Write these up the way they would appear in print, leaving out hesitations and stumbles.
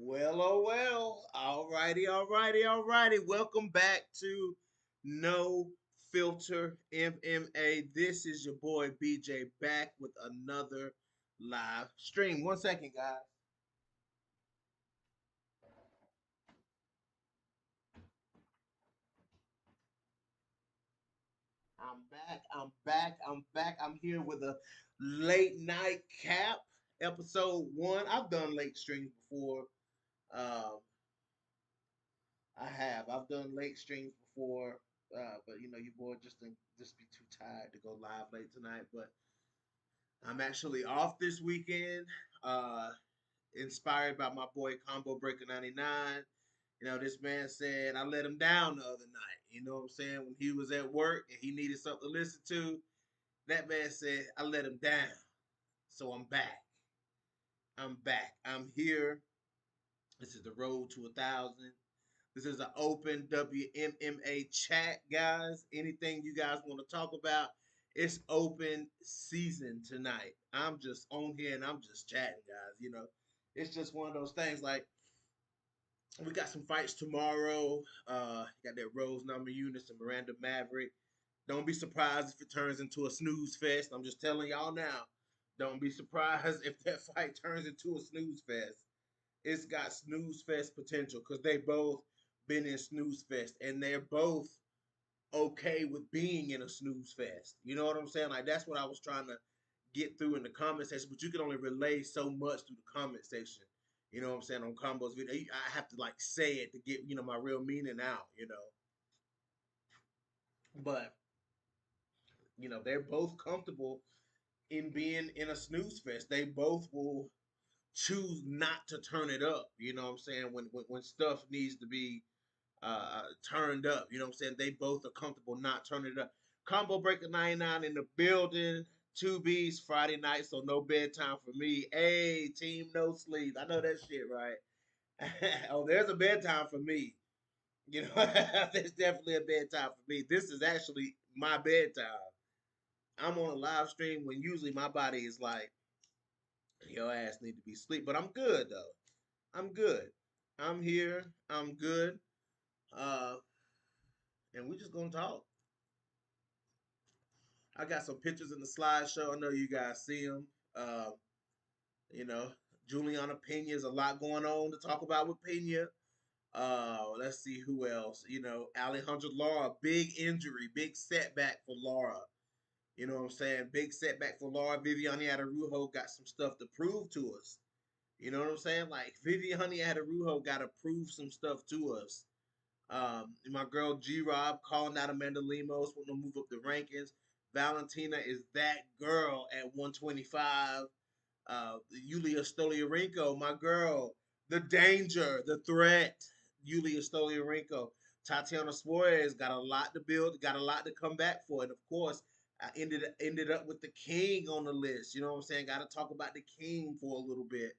Well, oh well. All righty. Welcome back to No Filter MMA. This is your boy BJ back with another live stream. 1 second, guys. I'm back. I'm here with a late night cap, episode 1. I've done late streams before. Um, I have. I've done late streams before, but your boy just didn't just be too tired to go live late tonight. But I'm actually off this weekend. Uh, Inspired by my boy Combo Breaker 99, This man said I let him down the other night. You know what I'm saying? When he was at work and he needed something to listen to, that man said I let him down. So I'm back. I'm back. I'm here. This is the road to 1,000. This is an open WMMA chat, guys. Anything you guys want to talk about, it's open season tonight. I'm just on here and I'm just chatting, guys. It's just one of those things. Like, we got some fights tomorrow. Got that Rose Namajunas and Miranda Maverick. Don't be surprised if it turns into a snooze fest. I'm just telling y'all now. Don't be surprised if that fight turns into a snooze fest. It's got snooze fest potential because they both been in snooze fest and they're both okay with being in a snooze fest. You know what I'm saying? Like, that's what I was trying to get through in the comment section, but you can only relay so much through the comment section. You know what I'm saying? On combos video, I have to like say it to get my real meaning out. But they're both comfortable in being in a snooze fest. They both will choose not to turn it up. You know what I'm saying? When stuff needs to be turned up. You know what I'm saying? They both are comfortable not turning it up. Combo Breaker 99 in the building. 2B's Friday night, so no bedtime for me. Hey, team no sleep. I know that shit, right? Oh, there's a bedtime for me. There's definitely a bedtime for me. This is actually my bedtime. I'm on a live stream when usually my body is like, your ass need to be asleep. But I'm good though. I'm good. I'm here. I'm good. Uh, and we just gonna talk. I got some pictures in the slideshow. I know you guys see them. You know, Juliana Pena is a lot going on to talk about with Pena. Let's see who else. Alejandra Lara, big injury, big setback for Lara. You know what I'm saying? Big setback for Lara. Viviane Araújo got some stuff to prove to us. You know what I'm saying? Like, Viviane Araújo got to prove some stuff to us. My girl G Rob calling out Amanda Lemos, want to move up the rankings. Valentina is that girl at 125. Yulia Stoliarenko, my girl, the danger, the threat. Yulia Stoliarenko. Tatiana Suarez got a lot to build, got a lot to come back for. And of course, I ended up with the king on the list. You know what I'm saying? Got to talk about the king for a little bit.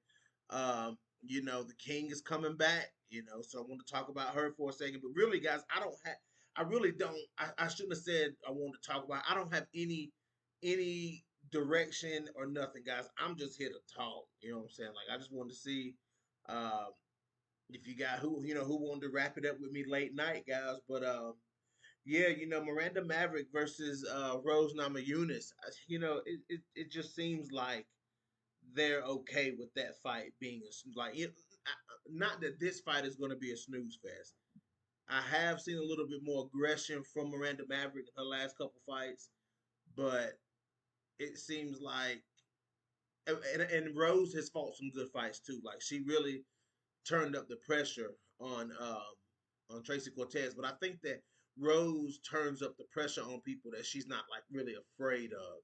The king is coming back, so I want to talk about her for a second. But really, guys, I really don't, I shouldn't have said I wanted to talk about, I don't have any direction or nothing, guys. I'm just here to talk. You know what I'm saying? Like, I just wanted to see um, if you got who wanted to wrap it up with me late night, guys. But yeah, Miranda Maverick versus Rose Namajunas. It just seems like they're okay with that fight being not that this fight is going to be a snooze fest. I have seen a little bit more aggression from Miranda Maverick in her last couple fights, but it seems like and Rose has fought some good fights too. Like, she really turned up the pressure on Tracy Cortez, but I think that Rose turns up the pressure on people that she's not like really afraid of.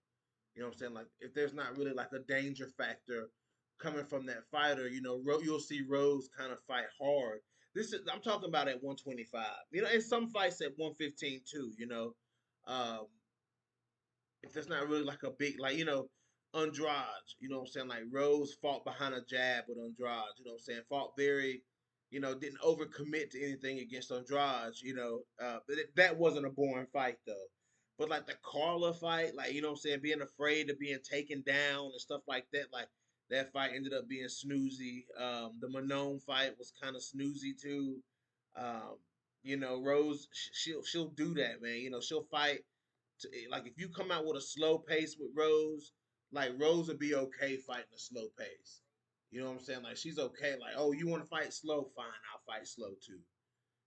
You know what I'm saying? Like, if there's not really like a danger factor coming from that fighter, you'll see Rose kind of fight hard. I'm talking about at 125. And some fights at 115 too. Um, if there's not really like a big, like, Andrade, you know what I'm saying? Like, Rose fought behind a jab with Andrade, you know what I'm saying? Fought very, didn't overcommit to anything against Andrade, but that wasn't a boring fight though. But like the Carla fight, like, you know what I'm saying, being afraid of being taken down and stuff like that, like, that fight ended up being snoozy. The Manon fight was kind of snoozy too. Um, Rose, she'll do that, man. She'll fight like, if you come out with a slow pace with Rose, like, Rose would be okay fighting a slow pace. You know what I'm saying? Like, she's okay. Like, oh, you want to fight slow? Fine, I'll fight slow too.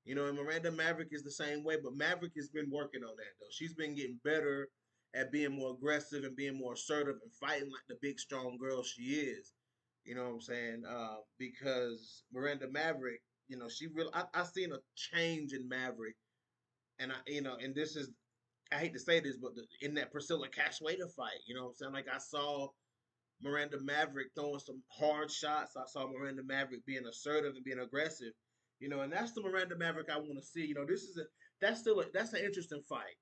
And Miranda Maverick is the same way, but Maverick has been working on that though. She's been getting better at being more aggressive and being more assertive and fighting like the big strong girl she is. You know what I'm saying? Because Miranda Maverick, she really, I seen a change in Maverick, and and this is, I hate to say this, but in that Priscilla Cachoeira fight, you know what I'm saying? Like, I saw Miranda Maverick throwing some hard shots. I saw Miranda Maverick being assertive and being aggressive. And that's the Miranda Maverick I want to see. This is a that's an interesting fight.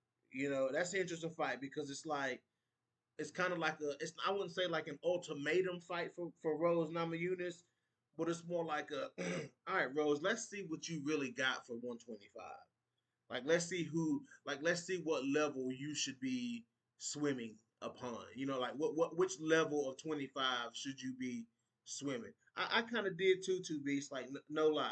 That's an interesting fight because it's kind of like I wouldn't say like an ultimatum fight for Rose Namajunas, but it's more like a all right, Rose, let's see what you really got for 125. Like let's see what level you should be swimming upon. Like which level of 25 should you be swimming? I kind of did too, two beats, like no lie.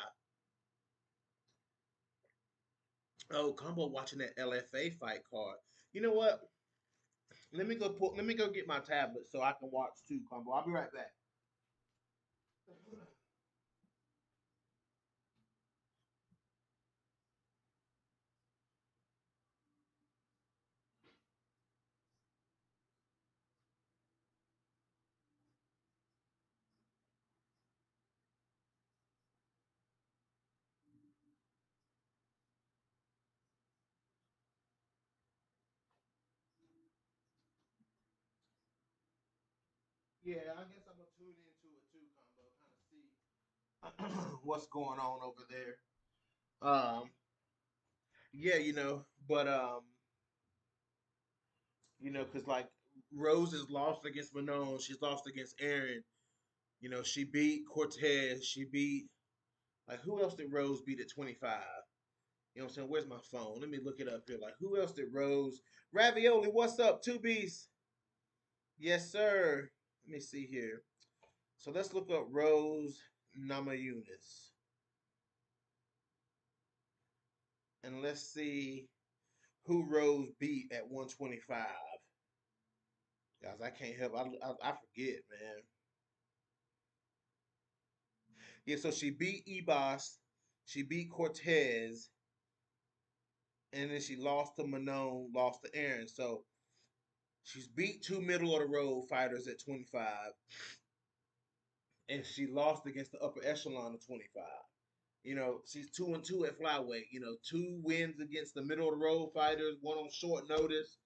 Oh, Combo watching that LFA fight card. You know what? Let me go get my tablet so I can watch too, Combo. I'll be right back. Yeah, I guess I'm gonna tune into it too, Combo, kind of see what's going on over there. Um, yeah, but because like Rose has lost against Manon, she's lost against Aaron. She beat Cortez. She beat like who else did Rose beat at 25? You know what I'm saying? Where's my phone? Let me look it up here. Like who else did Rose? Ravioli, what's up? Two Beast. Yes, sir. Let me see here. So let's look up Rose Namajunas and let's see who Rose beat at 125. Guys, I can't help. I forget, man. Yeah, so she beat Ebos, she beat Cortez, and then she lost to Manon, lost to Aaron. So she's beat two middle of the road fighters at 25, and she lost against the upper echelon of 25. She's 2-2 at flyweight. Two wins against the middle of the road fighters, one on short notice,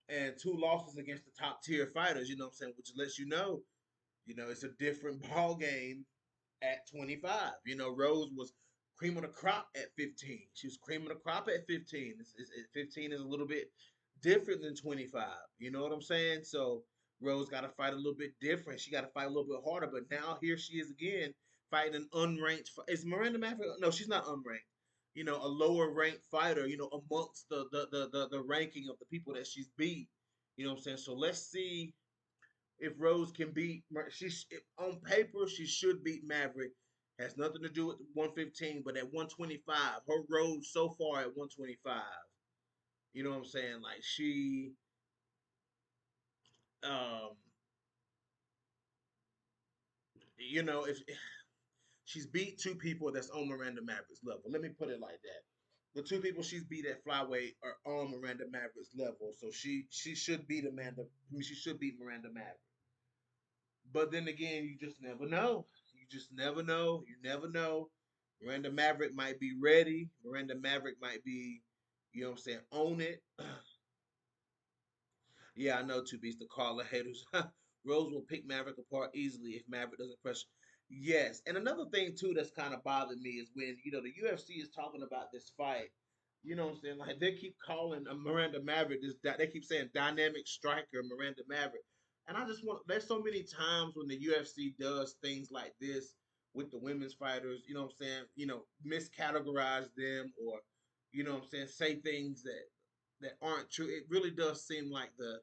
and two losses against the top tier fighters. You know what I'm saying? Which lets it's a different ball game at 25. Rose was cream of the crop at 15. She was cream of the crop at 15. 15 is a little bit different than 25. You know what I'm saying? So Rose got to fight a little bit different. She got to fight a little bit harder. But now here she is again fighting an unranked. Is Miranda Maverick? No, she's not unranked. A lower ranked fighter. Amongst the ranking of the people that she's beat. You know what I'm saying? So let's see if Rose can beat on paper she should beat Maverick. Has nothing to do with 115, but at 125, her road so far at 125. You know what I'm saying? Like um, if she's beat two people that's on Miranda Maverick's level. Let me put it like that. The two people she's beat at flyweight are on Miranda Maverick's level, so she should beat Amanda. I mean, she should beat Miranda Maverick. But then again, you just never know. You just never know. You never know. Miranda Maverick might be ready. Miranda Maverick might be, you know what I'm saying, own it. Yeah, I know two beats the caller haters. Rose will pick Maverick apart easily if Maverick doesn't pressure. Yes, and another thing too that's kind of bothered me is when the UFC is talking about this fight. You know what I'm saying? Like they keep calling Miranda Maverick this. They keep saying dynamic striker Miranda Maverick, and I just want. There's so many times when the UFC does things like this with the women's fighters. You know what I'm saying? Miscategorize them or what I'm saying, say things that aren't true. It really does seem like the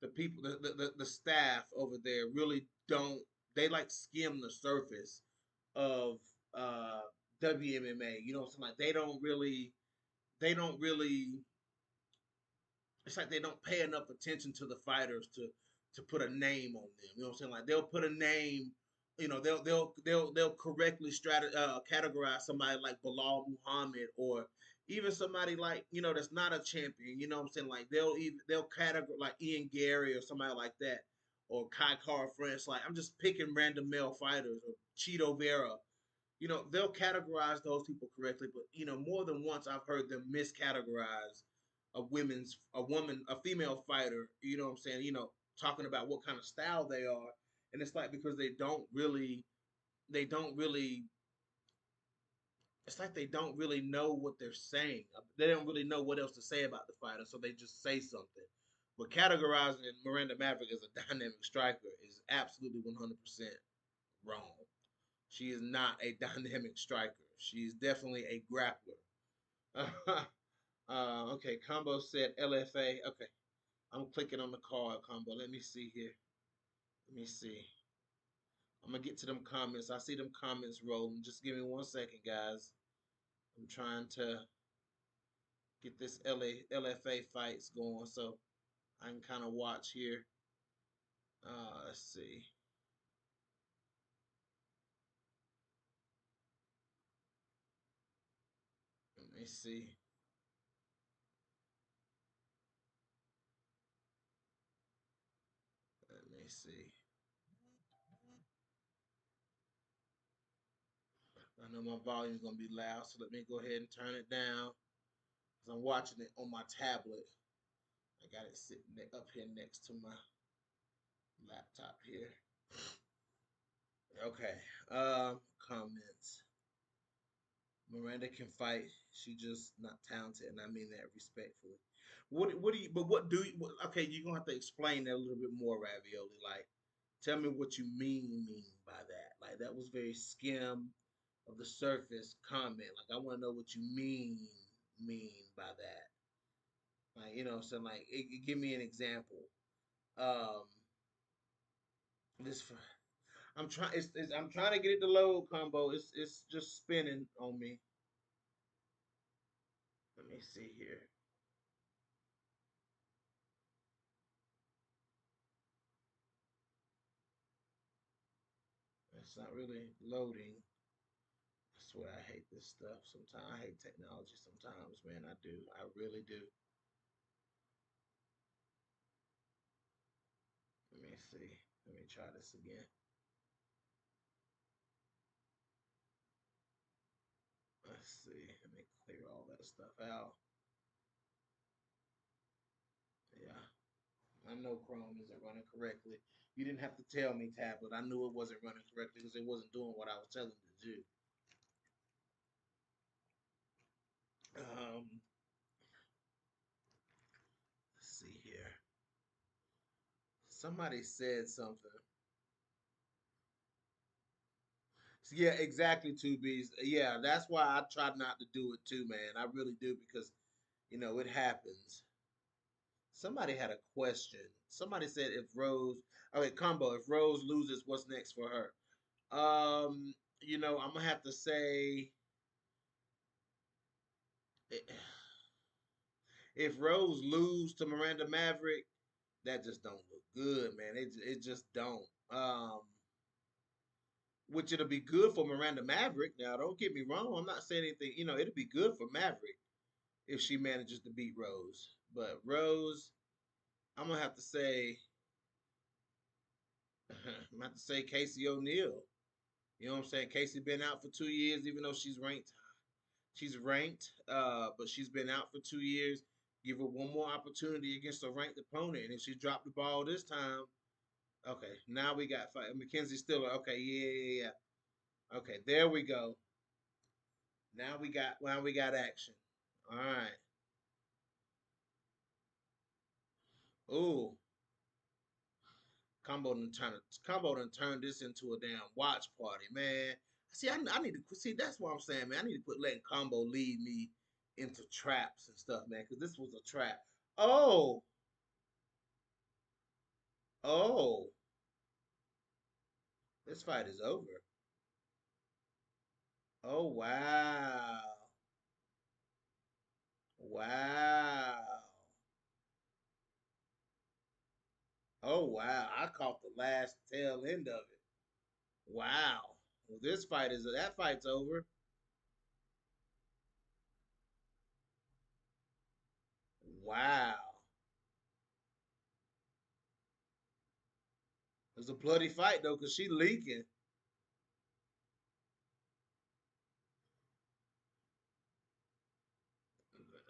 people, the staff over there really don't. They like skim the surface of WMMA. You know what I'm saying? Like they don't really. It's like they don't pay enough attention to the fighters to put a name on them. You know what I'm saying? Like they'll put a name. They'll correctly categorize somebody like Bilal Muhammad or even somebody like that's not a champion. You know what I'm saying? Like they'll categorize like Ian Gary or somebody like that or Kai Car France. Like I'm just picking random male fighters or Cheeto Vera. They'll categorize those people correctly, but more than once I've heard them miscategorize a female fighter, what I'm saying, talking about what kind of style they are. And it's like because they don't really it's like they don't really know what they're saying. They don't really know what else to say about the fighter, so they just say something. But categorizing Miranda Maverick as a dynamic striker is absolutely 100% wrong. She is not a dynamic striker. She's definitely a grappler. Okay, Combo said LFA. Okay, I'm clicking on the card, Combo. Let me see here. Let me see. I'm gonna get to them comments. I see them comments rolling. Just give me 1 second, guys. I'm trying to get this LFA fights going so I can kind of watch here. Let's see. Let me see. Let me see. I know my volume's gonna be loud, so let me go ahead and turn it down. Cause I'm watching it on my tablet. I got it sitting up here next to my laptop here. Okay. Comments. Miranda can fight. She just not talented, and I mean that respectfully. What do you? But what do you? Okay, you're gonna have to explain that a little bit more, Ravioli. Like, tell me what you mean by that. Like, that was very skim of the surface comment. Like, I want to know what you mean by that. Like, so like, give me an example. Um, this I'm trying. I'm trying to get it to load, Combo. It's just spinning on me. Let me see here. It's not really loading. I swear I hate this stuff. Sometimes I hate technology. Sometimes, man, I do. I really do. Let me see. Let me try this again. Let's see. Let me clear all that stuff out. Yeah. I know Chrome isn't running correctly. You didn't have to tell me, tablet. I knew it wasn't running correctly because it wasn't doing what I was telling it to do. Let's see here. Somebody said something. Yeah, exactly. Two B's. Yeah, that's why I try not to do it too, man. I really do because it happens. Somebody had a question. Somebody said if Rose, okay, Combo, if Rose loses, what's next for her? I'm gonna have to say if Rose lose to Miranda Maverick, that just don't look good, man. It just don't. Which it'll be good for Miranda Maverick. Now, don't get me wrong. I'm not saying anything. It'll be good for Maverick if she manages to beat Rose. But Rose, I'm gonna have to say, I'm gonna have to say Casey O'Neill. You know what I'm saying? Casey been out for 2 years, even though she's ranked. She's ranked, but she's been out for 2 years. Give her one more opportunity against a ranked opponent, and if she dropped the ball this time, okay. Now we got Mackenzie Stiller. Okay, yeah. Okay, there we go. Now we got action. All right. Ooh, Combo done turned this into a damn watch party, man. See, I need to see. That's what I'm saying, man. I need to quit letting Combo lead me into traps and stuff, man. Because this was a trap. Oh, oh, this fight is over. Oh wow, wow, oh wow. I caught the last tail end of it. Wow. Well, that fight's over. Wow. It was a bloody fight though, cause she leaking.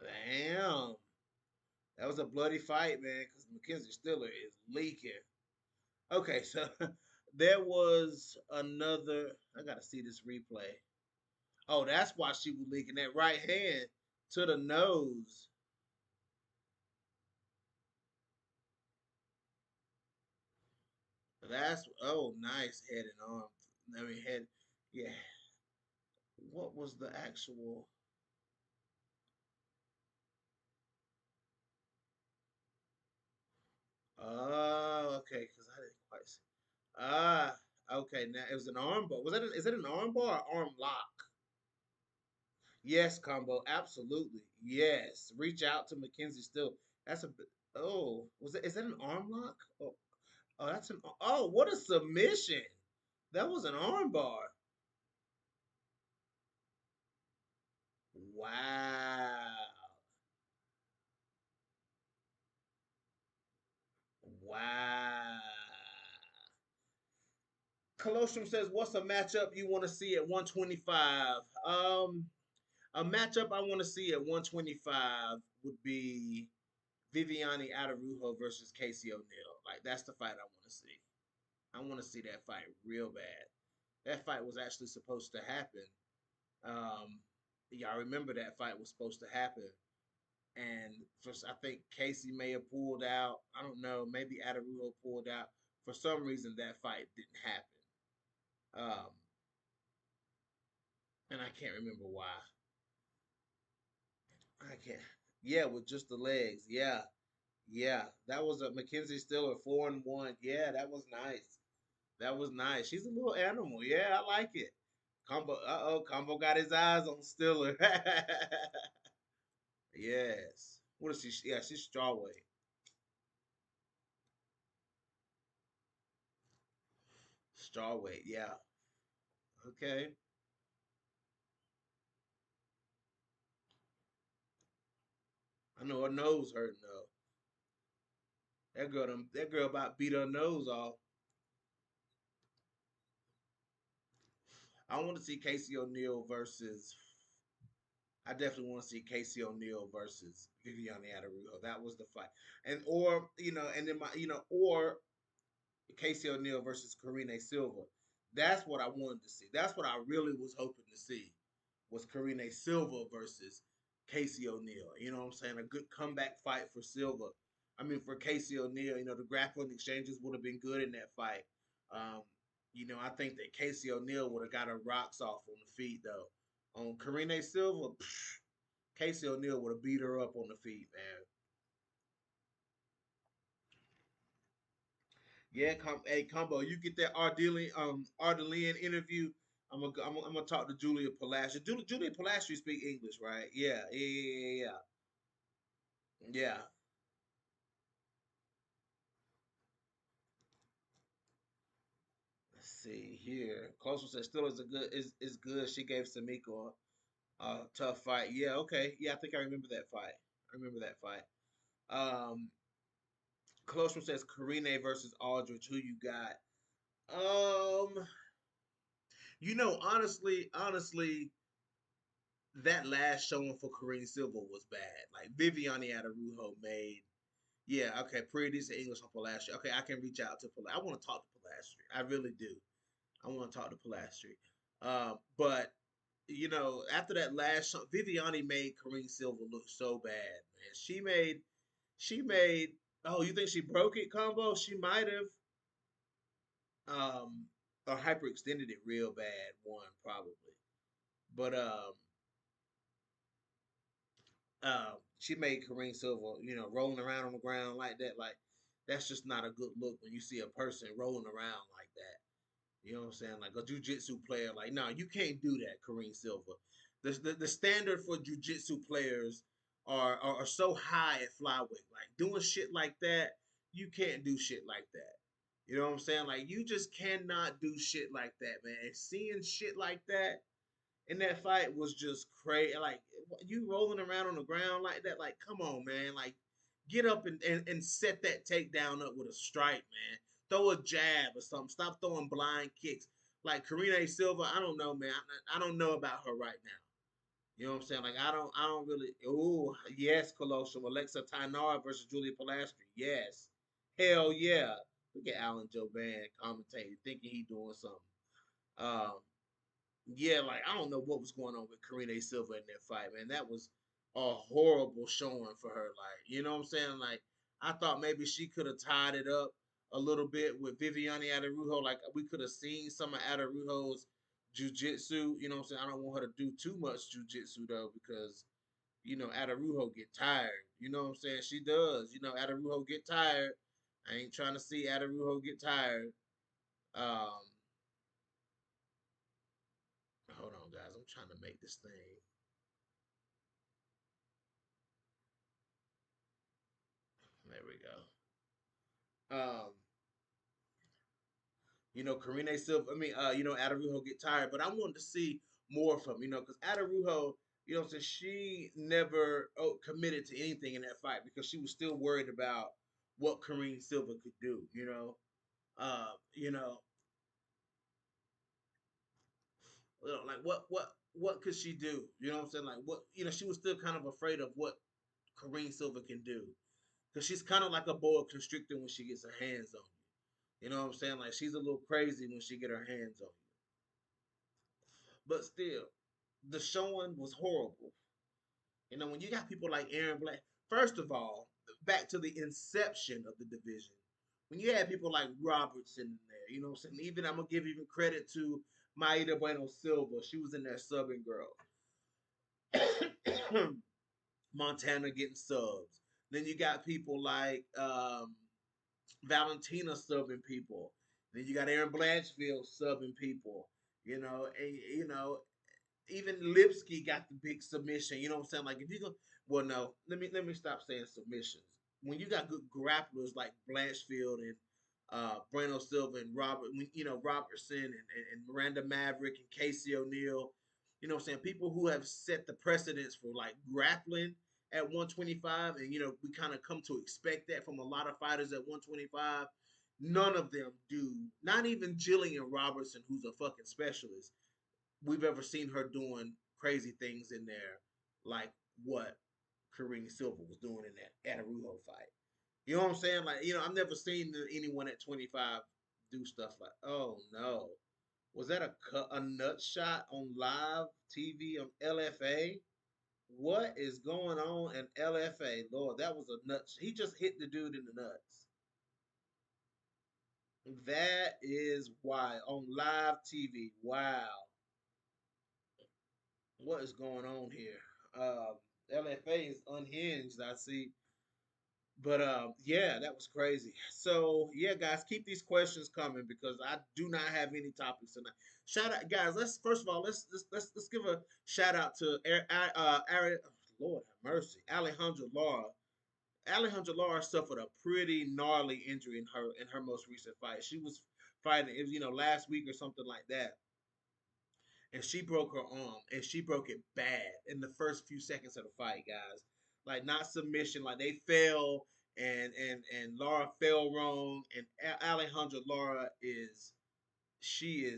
Damn. That was a bloody fight, man, because Mackenzie Stiller is leaking. Okay, so there was another. I gotta see this replay. Oh, that's why she was linking that right hand to the nose. That's oh nice head and arm. I mean head. Yeah. What was the actual? Oh, okay. Because I didn't quite see. Ah, okay. Now it was an arm bar. Was that? Is it an arm bar or arm lock? Yes, combo. Absolutely. Yes. Reach out to Mackenzie Still. That's a bit. Oh, was it? Is that an arm lock? Oh, oh, that's an. Oh, what a submission! That was an arm bar. Wow. Wow. Colostrum says, "What's a matchup you want to see at 125?" A matchup I want to see at 125 would be Viviane Adarujo versus Casey O'Neill. Like that's the fight I want to see. I want to see that fight real bad. That fight was actually supposed to happen. Um, yeah, I remember that fight was supposed to happen, and first I think Casey may have pulled out. I don't know. Maybe Adarujo pulled out. For some reason, that fight didn't happen. Um, and I can't remember why. I can't. Yeah, with just the legs. Yeah, yeah. That was a Mackenzie Stiller 4-1. Yeah, that was nice. That was nice. She's a little animal. Yeah, I like it. Combo. Combo got his eyes on Stiller. Yes. What is she? Yeah, she's strawweight. Strawweight. Yeah. Okay. I know her nose hurting though. That girl about beat her nose off. I want to see Casey O'Neill versus. I definitely want to see Casey O'Neill versus Viviane Adarujo. That was the fight, and or and then or Casey O'Neill versus Karine Silva. That's what I wanted to see. That's what I really was hoping to see was Karine Silva versus Casey O'Neill. You know what I'm saying? A good comeback fight for Silva. I mean, for Casey O'Neill, the grappling exchanges would have been good in that fight. Um, I think that Casey O'Neill would have got her rocks off on the feet though. On Karine Silva, Casey O'Neill would have beat her up on the feet, man. Yeah, hey combo, you get that Ardelian interview. I'm gonna talk to Julia Palastri. Julia Palastri speak English, right? Yeah, yeah. Yeah. Let's see here. Closer says still is good. She gave Samiko a tough fight. Yeah, okay. Yeah, I think I remember that fight. I remember that fight. Um Closer says Karine versus Aldrich. Who you got? Um, honestly, that last showing for Karine Silva was bad. Like Viviane Adarujo made. Yeah, okay, pretty decent English on Palastri. Okay, I can reach out to Palastri. I want to talk to Palastri. I really do. I want to talk to Palastri. But after that last show, Viviane made Karine Silva look so bad, man. She made. Oh, you think she broke it, combo? She might have. Um, or hyperextended it real bad. One probably, but she made Kareem Silva, rolling around on the ground like that. Like that's just not a good look when you see a person rolling around like that. You know what I'm saying? Like a jujitsu player. Like, no, you can't do that, Kareem Silva. The standard for jujitsu players are so high at flyweight. Like doing shit like that, you can't do shit like that. You know what I'm saying? Like you just cannot do shit like that, man. And seeing shit like that, and that fight was just crazy. Like you rolling around on the ground like that. Like, come on, man. Like, get up and set that takedown up with a strike, man. Throw a jab or something. Stop throwing blind kicks. Like Karine Silva, I don't know, man. I don't know about her right now. You know what I'm saying? Like I don't really. Oh yes, Colossus, Alexa Tainara versus Julia Palastri. Yes, hell yeah. Look at Alan Joban commentating, thinking he doing something. Um, Yeah, like I don't know what was going on with Karine Silva in that fight, man. That was a horrible showing for her. Like, you know what I'm saying? Like, I thought maybe she could have tied it up a little bit with Viviane Adarujo. Like, we could have seen some of Adarujo's jujitsu. You know what I'm saying? I don't want her to do too much jujitsu though, because Adarujo get tired. You know what I'm saying? She does. Adarujo get tired. I ain't trying to see Adarujo get tired. Um, Hold on, guys. I'm trying to make this thing. There we go. Um, Karine Silva. I mean, Adarujo get tired, but I wanted to see more from because Adarujo, she never committed to anything in that fight because she was still worried about what Karine Silva could do. Uh, you know, like what could she do? You know what I'm saying? Like what she was still kind of afraid of what Karine Silva can do because she's kind of like a boa constrictor when she gets her hands on you. You know what I'm saying? Like she's a little crazy when she get her hands on you. But still, the showing was horrible. When you got people like Aaron Black, first of all, back to the inception of the division, when you had people like Robertson in there, you know what I'm saying? Even I'm gonna give even credit to Maida Bueno Silva. She was in there subbing girl. Montana getting subs. Then you got people like Valentina subbing people. Then you got Aaron Blanchfield subbing people. And, even Lipsky got the big submission. You know what I'm saying? Like if you go, well, no, let me stop saying submissions. When you got good grapplers like Blanchfield and Brano Silva and Robertson and Miranda Maverick and Casey O'Neill, you know what I'm saying? People who have set the precedence for like grappling at 125, and we kind of come to expect that from a lot of fighters at 125. None of them do. Not even Jillian Robertson, who's a fucking specialist, we've ever seen her doing crazy things in there, like what Karine Silva was doing in that Adarujo fight. You know what I'm saying? Like, I've never seen anyone at 25 do stuff like, oh no, was that a nut shot on live TV on LFA? What is going on in LFA? Lord, that was a nut. He just hit the dude in the nuts. That is why on live TV. Wow. What is going on here? LFA is unhinged, I see. But yeah, that was crazy. So yeah, guys, keep these questions coming because I do not have any topics tonight. Shout out, guys. Let's first of all let's give a shout out to Lord have mercy, Alejandra Lara. Alejandra Lara suffered a pretty gnarly injury in her most recent fight. She was fighting, it was, last week or something like that, and she broke her arm, and she broke it bad in the first few seconds of the fight, guys. Like not submission, like they fell, and Laura fell wrong, and Alejandra Lara she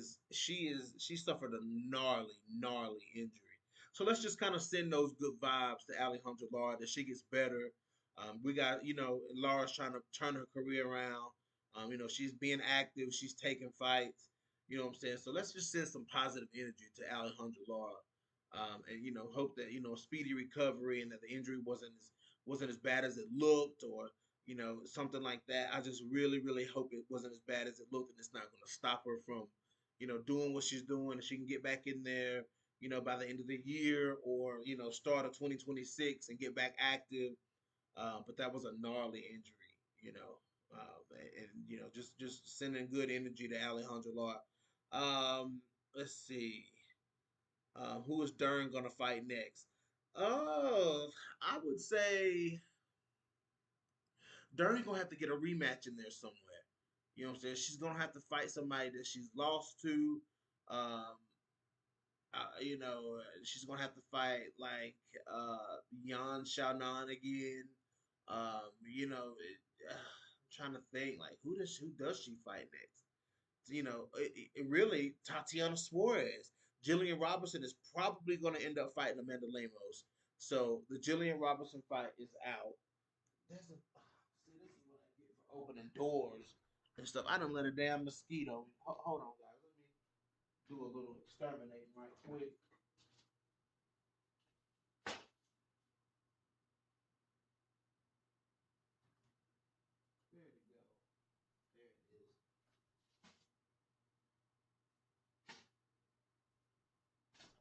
suffered a gnarly injury. So let's just kind of send those good vibes to Alejandra Lara that she gets better. We got Lara's trying to turn her career around. She's being active, she's taking fights. You know what I'm saying? So let's just send some positive energy to Alejandra Lara, and hope that speedy recovery and that the injury wasn't as bad as it looked, or something like that. I just really hope it wasn't as bad as it looked, and it's not going to stop her from doing what she's doing, and she can get back in there by the end of the year, or start of 2026 and get back active. But that was a gnarly injury, and just sending good energy to Alejandro Lara. Let's see. Who is Dern gonna fight next? Oh, I would say Dern gonna have to get a rematch in there somewhere. You know what I'm saying? She's gonna have to fight somebody that she's lost to. Um, she's gonna have to fight like Yan Xiaonan again. I'm trying to think like who does she fight next? Really Tatiana Suarez. Jillian Robinson is probably going to end up fighting Amanda Lemos. So the Jillian Robinson fight is out. There's a see, this is what I get for opening doors and stuff. I don't let a damn mosquito. Hold on, guys. do a little exterminating right quick. There we go. There it is.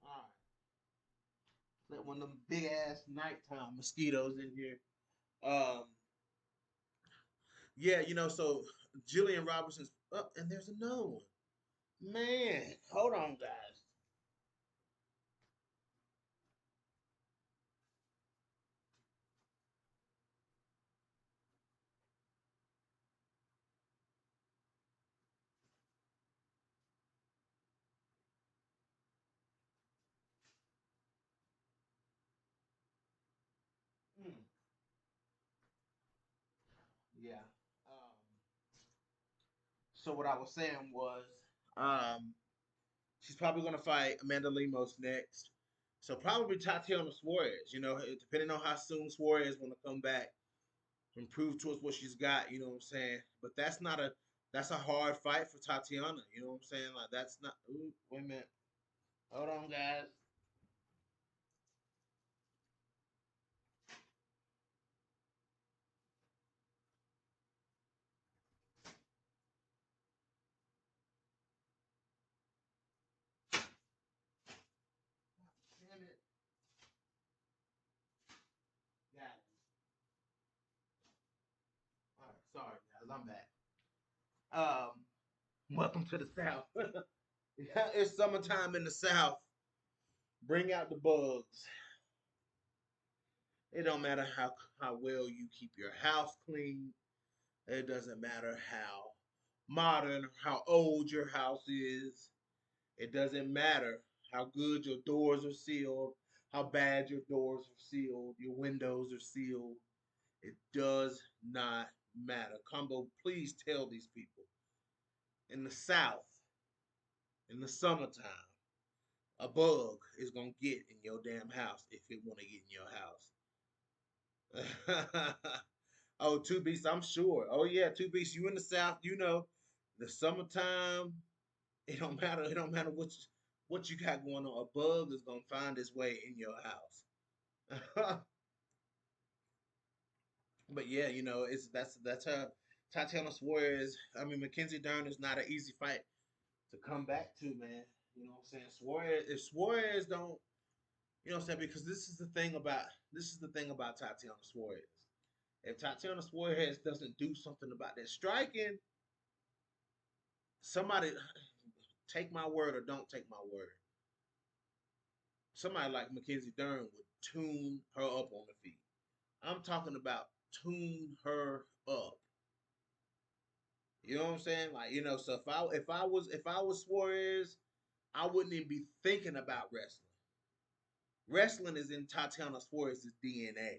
All right. Let one of them big ass nighttime mosquitoes in here. Um, yeah, so Jillian Robertson's up, and there's another one. Man, hold on, guys. Mm, yeah. Um, so what I was saying was, um, she's probably gonna fight Amanda Lemos next. So probably Tatiana Suarez. Depending on how soon Suarez want to come back and prove to us what she's got. You know what I'm saying? But that's a hard fight for Tatiana. You know what I'm saying? Like that's not. Ooh, wait a minute. Hold on, guys. Damn it. Got it. All right, sorry guys, I'm back. Welcome to the South. Yeah, it's summertime in the South. Bring out the bugs. It don't matter how well you keep your house clean. It doesn't matter how modern, how old your house is. It doesn't matter how good your doors are sealed, how bad your doors are sealed, your windows are sealed. It does not matter. Combo, please tell these people in the South, in the summertime, a bug is gonna get in your damn house if it wanna get in your house. Oh, two beasts, I'm sure. Oh yeah, two beasts. You in the South, the summertime. It don't matter. It don't matter what you got going on. A bug is gonna find its way in your house. But yeah, it's that's her. Tatiana Suarez. I mean, Mackenzie Dern is not an easy fight to come back to, man. You know what I'm saying? Suarez. If Suarez don't, you know what I'm saying? Because this is the thing about Tatiana Suarez. If Tatiana Suarez doesn't do something about that striking, somebody take my word or don't take my word. Somebody like Mackenzie Dern would tune her up on the feet. I'm talking about tune her up. You know what I'm saying? Like, so if I was Suarez, I wouldn't even be thinking about wrestling. Wrestling is in Tatiana Suarez's DNA.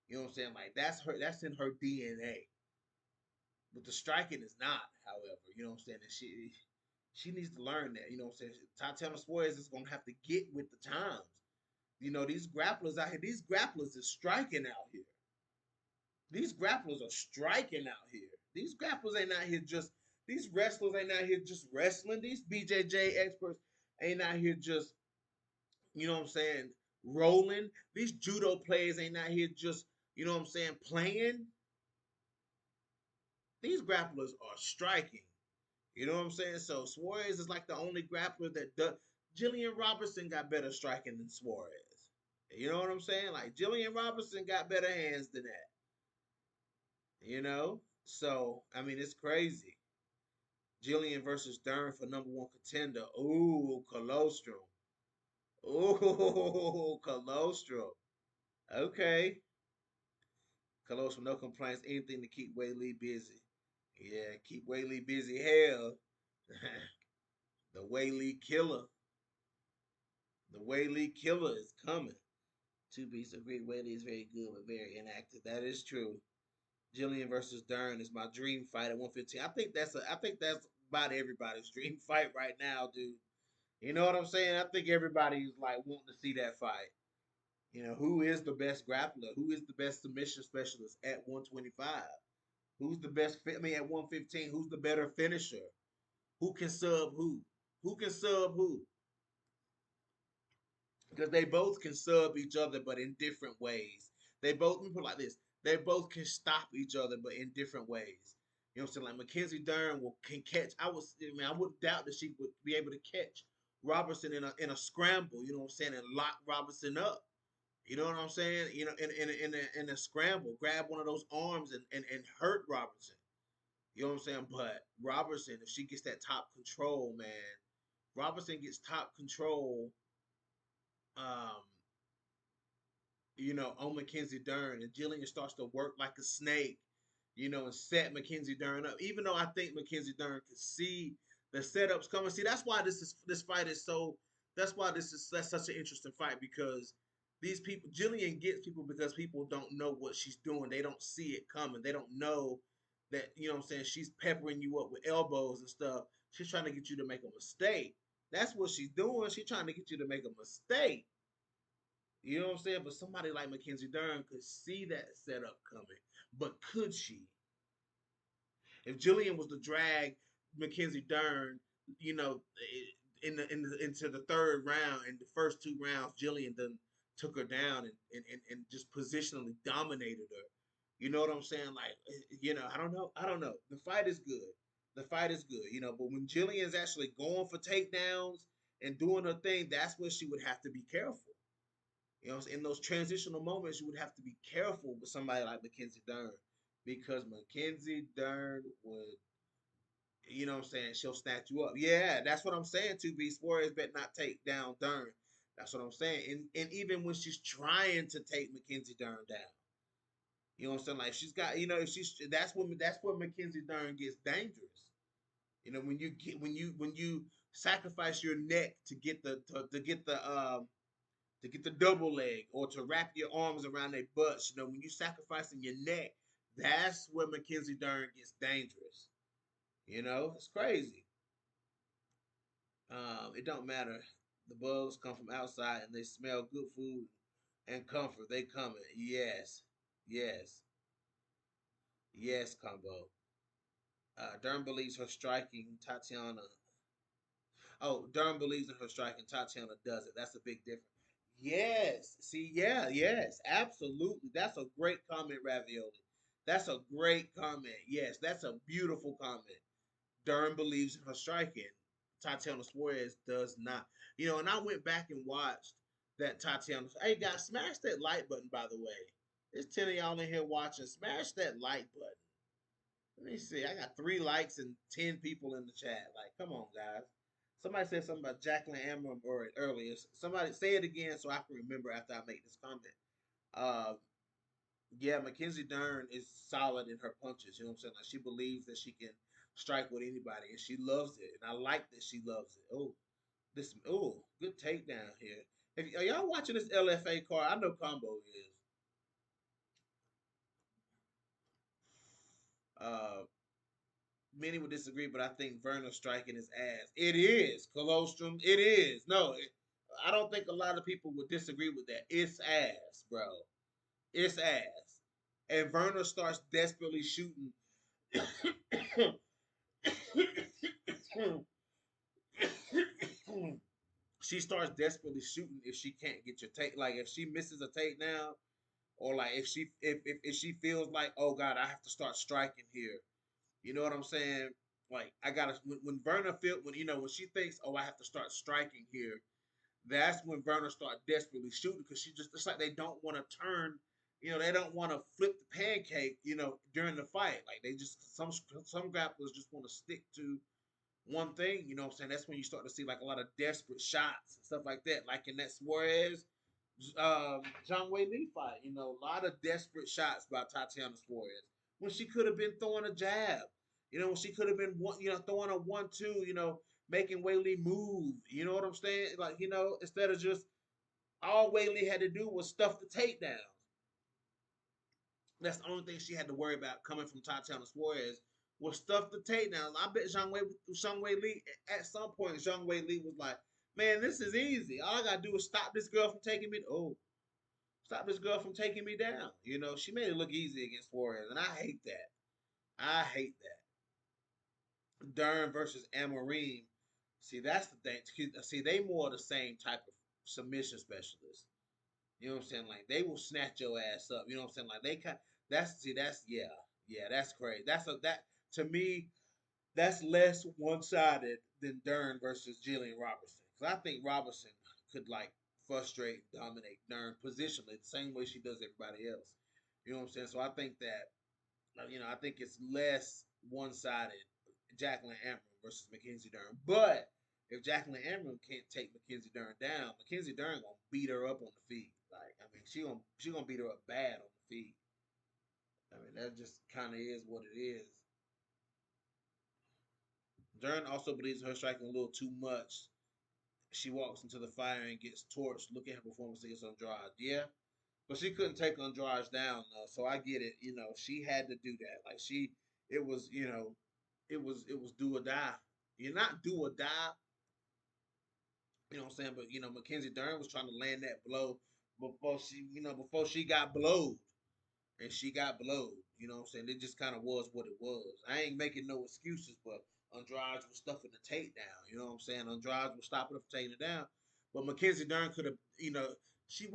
You know what I'm saying? Like that's in her DNA. But the striking is not, however. You know what I'm saying? And she needs to learn that. You know what I'm saying? Tatiana Suarez is gonna have to get with the times. These grapplers out here, these grapplers is striking out here. These grapplers are striking out here. These grapplers ain't out here just these wrestlers ain't out here just wrestling. These BJJ experts ain't out here just, what I'm saying, rolling. These judo players ain't out here just, what I'm saying, playing. These grapplers are striking. You know what I'm saying? So Suarez is like the only grappler that does. Jillian Robertson got better striking than Suarez. You know what I'm saying? Like Jillian Robertson got better hands than that. So I mean it's crazy. Jillian versus Dern for number one contender. Ooh, Colostrum. Ooh, Colostrum. Okay. Colostrum, no complaints. Anything to keep Whaley busy. Yeah, keep Whaley busy. Hell, the Whaley killer. The Whaley killer is coming. Two beats agreed. Whaley is very good but very inactive. That is true. Jillian versus Dern is my dream fight at 115. I think that's about everybody's dream fight right now, dude. You know what I'm saying? I think everybody's like wanting to see that fight. Who is the best grappler? Who is the best submission specialist at 125? Who's the best fit? I mean, at 115, who's the better finisher? Who can sub who? Who can sub who? Because they both can sub each other, but in different ways. They both, let me put it like this: they both can stop each other, but in different ways. You know what I'm saying? Like Mackenzie Dern can catch. I mean, I wouldn't doubt that she would be able to catch Robertson in a scramble. You know what I'm saying? And lock Robertson up. You know what I'm saying? You know, in a scramble, grab one of those arms and hurt Robertson. You know what I'm saying? But Robertson, if she gets that top control, man, Robertson gets top control. Um, on Mackenzie Dern, and Jillian starts to work like a snake, and set Mackenzie Dern up. Even though I think Mackenzie Dern could see the setups coming. See, that's why this fight is so. That's such an interesting fight because these people, Jillian gets people because people don't know what she's doing. They don't see it coming. They don't know that what I'm saying. She's peppering you up with elbows and stuff. She's trying to get you to make a mistake. That's what she's doing. She's trying to get you to make a mistake. You know what I'm saying? But somebody like Mackenzie Dern could see that setup coming. But could she? If Jillian was to drag Mackenzie Dern, you know, into the third round, in the first two rounds, Jillian then took her down and just positionally dominated her. You know what I'm saying? Like, I don't know. I don't know. The fight is good. The fight is good, but when Jillian's actually going for takedowns and doing her thing, that's where she would have to be careful. In those transitional moments, you would have to be careful with somebody like Mackenzie Dern because Mackenzie Dern would, what I'm saying, she'll snatch you up. Yeah, that's what I'm saying. To be Suarez better not take down Dern. That's what I'm saying. And even when she's trying to take Mackenzie Dern down, you know what I'm saying? Like she's got, if she's that's when Mackenzie Dern gets dangerous. When you sacrifice your neck to get the double leg or to wrap your arms around their butts. When you sacrificing your neck, that's where Mackenzie Dern gets dangerous. It's crazy. It don't matter. The bugs come from outside and they smell good food and comfort. They coming. Yes. Yes. Yes, combo. Dern believes her striking Tatiana. Oh, Dern believes in her striking. Tatiana does it. That's a big difference. Yes. See, yeah, yes, absolutely. That's a great comment, Ravioli. That's a great comment. Yes, that's a beautiful comment. Dern believes in her striking. Tatiana Suarez does not. And I went back and watched that Tatiana. Hey, guys, smash that like button, by the way. There's 10 of y'all in here watching. Smash that like button. Let me see. I got 3 likes and 10 people in the chat. Like, come on, guys. Somebody said something about Jacqueline Amber earlier. Somebody say it again so I can remember after I make this comment. Uh, yeah, Mackenzie Dern is solid in her punches. You know what I'm saying? Like she believes that she can strike with anybody, and she loves it. And I like that she loves it. Good takedown here. Are y'all watching this LFA card? I know Combo is. Uh, Many would disagree, but I think Werner's striking his ass. It is, Colostrum. It is. No, I don't think a lot of people would disagree with that. It's ass, bro. It's ass. And Werner starts desperately shooting. She starts desperately shooting if she can't get your take. Like if she misses a takedown, or like if she feels like, oh God, I have to start striking here. You know what I'm saying? Like I gotta when Verna feel when she thinks, oh, I have to start striking here. That's when Verna start desperately shooting because she just it's like they don't want to turn. They don't want to flip the pancake. During the fight, like they just some grapplers just want to stick to one thing. You know what I'm saying? That's when you start to see like a lot of desperate shots and stuff like that. Like in that Suarez John Wayne Lee fight. A lot of desperate shots by Tatiana Suarez when she could have been throwing a jab. When she could have been throwing a 1-2. Making Whaley move. You know what I'm saying? Like instead of just all Whaley had to do was stuff the takedowns. That's the only thing she had to worry about coming from Tatiana Suarez was stuff the takedowns. I bet Zhang Wei Li at some point Zhang Wei Li was like, "Man, this is easy. All I gotta do is stop this girl from taking me. Stop this girl from taking me down." She made it look easy against Suarez, and I hate that. I hate that. Dern versus Amorim. See, that's the thing. See, they more the same type of submission specialist. You know what I'm saying? Like they will snatch your ass up. You know what I'm saying? Like they kind. That's see. That's yeah. Yeah. That's crazy. That to me. That's less one sided than Dern versus Jillian Robertson. Because I think Robertson could like frustrate, dominate Dern positionally the same way she does everybody else. You know what I'm saying? So I think that I think it's less one sided Jacqueline Amram versus Mackenzie Dern. But if Jacqueline Amram can't take Mackenzie Dern down, Mackenzie Dern gonna beat her up on the feet. Like I mean, she gonna beat her up bad on the feet. I mean, that just kind of is what it is. Dern also believes her striking a little too much. She walks into the fire and gets torched. Look at her performance against Andrade. Yeah, but she couldn't take Andrade down though, so I get it. She had to do that. Like it was, it was do or die. You're not do or die. You know what I'm saying? But Mackenzie Dern was trying to land that blow before she got blowed. And she got blowed. You know what I'm saying? It just kind of was what it was. I ain't making no excuses, but Andrade was stuffing the takedown. You know what I'm saying? Andrade was stopping her from taking it down. But Mackenzie Dern could have, she.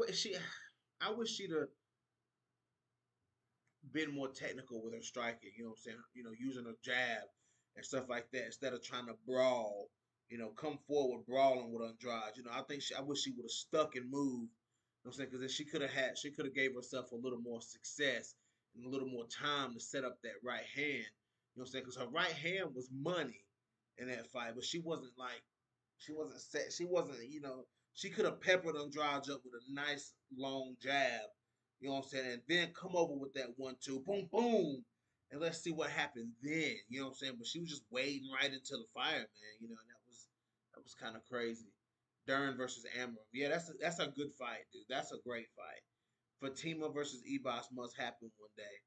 I wish she'd have been more technical with her striking. You know what I'm saying? Using her jab and stuff like that instead of trying to brawl. Come forward brawling with Andrade. I wish she would have stuck and moved. You know what I'm saying? Because she could have gave herself a little more success and a little more time to set up that right hand. You know what I'm saying? Because her right hand was money in that fight, but she wasn't set. She wasn't. She could have peppered Andrade up with a nice long jab. You know what I'm saying? And then come over with that 1-2, boom, boom, and let's see what happened then. You know what I'm saying? But she was just wading right into the fire, man. And that was kind of crazy. Dern versus Amram. Yeah, that's a good fight, dude. That's a great fight. Fatima versus Ebos must happen one day.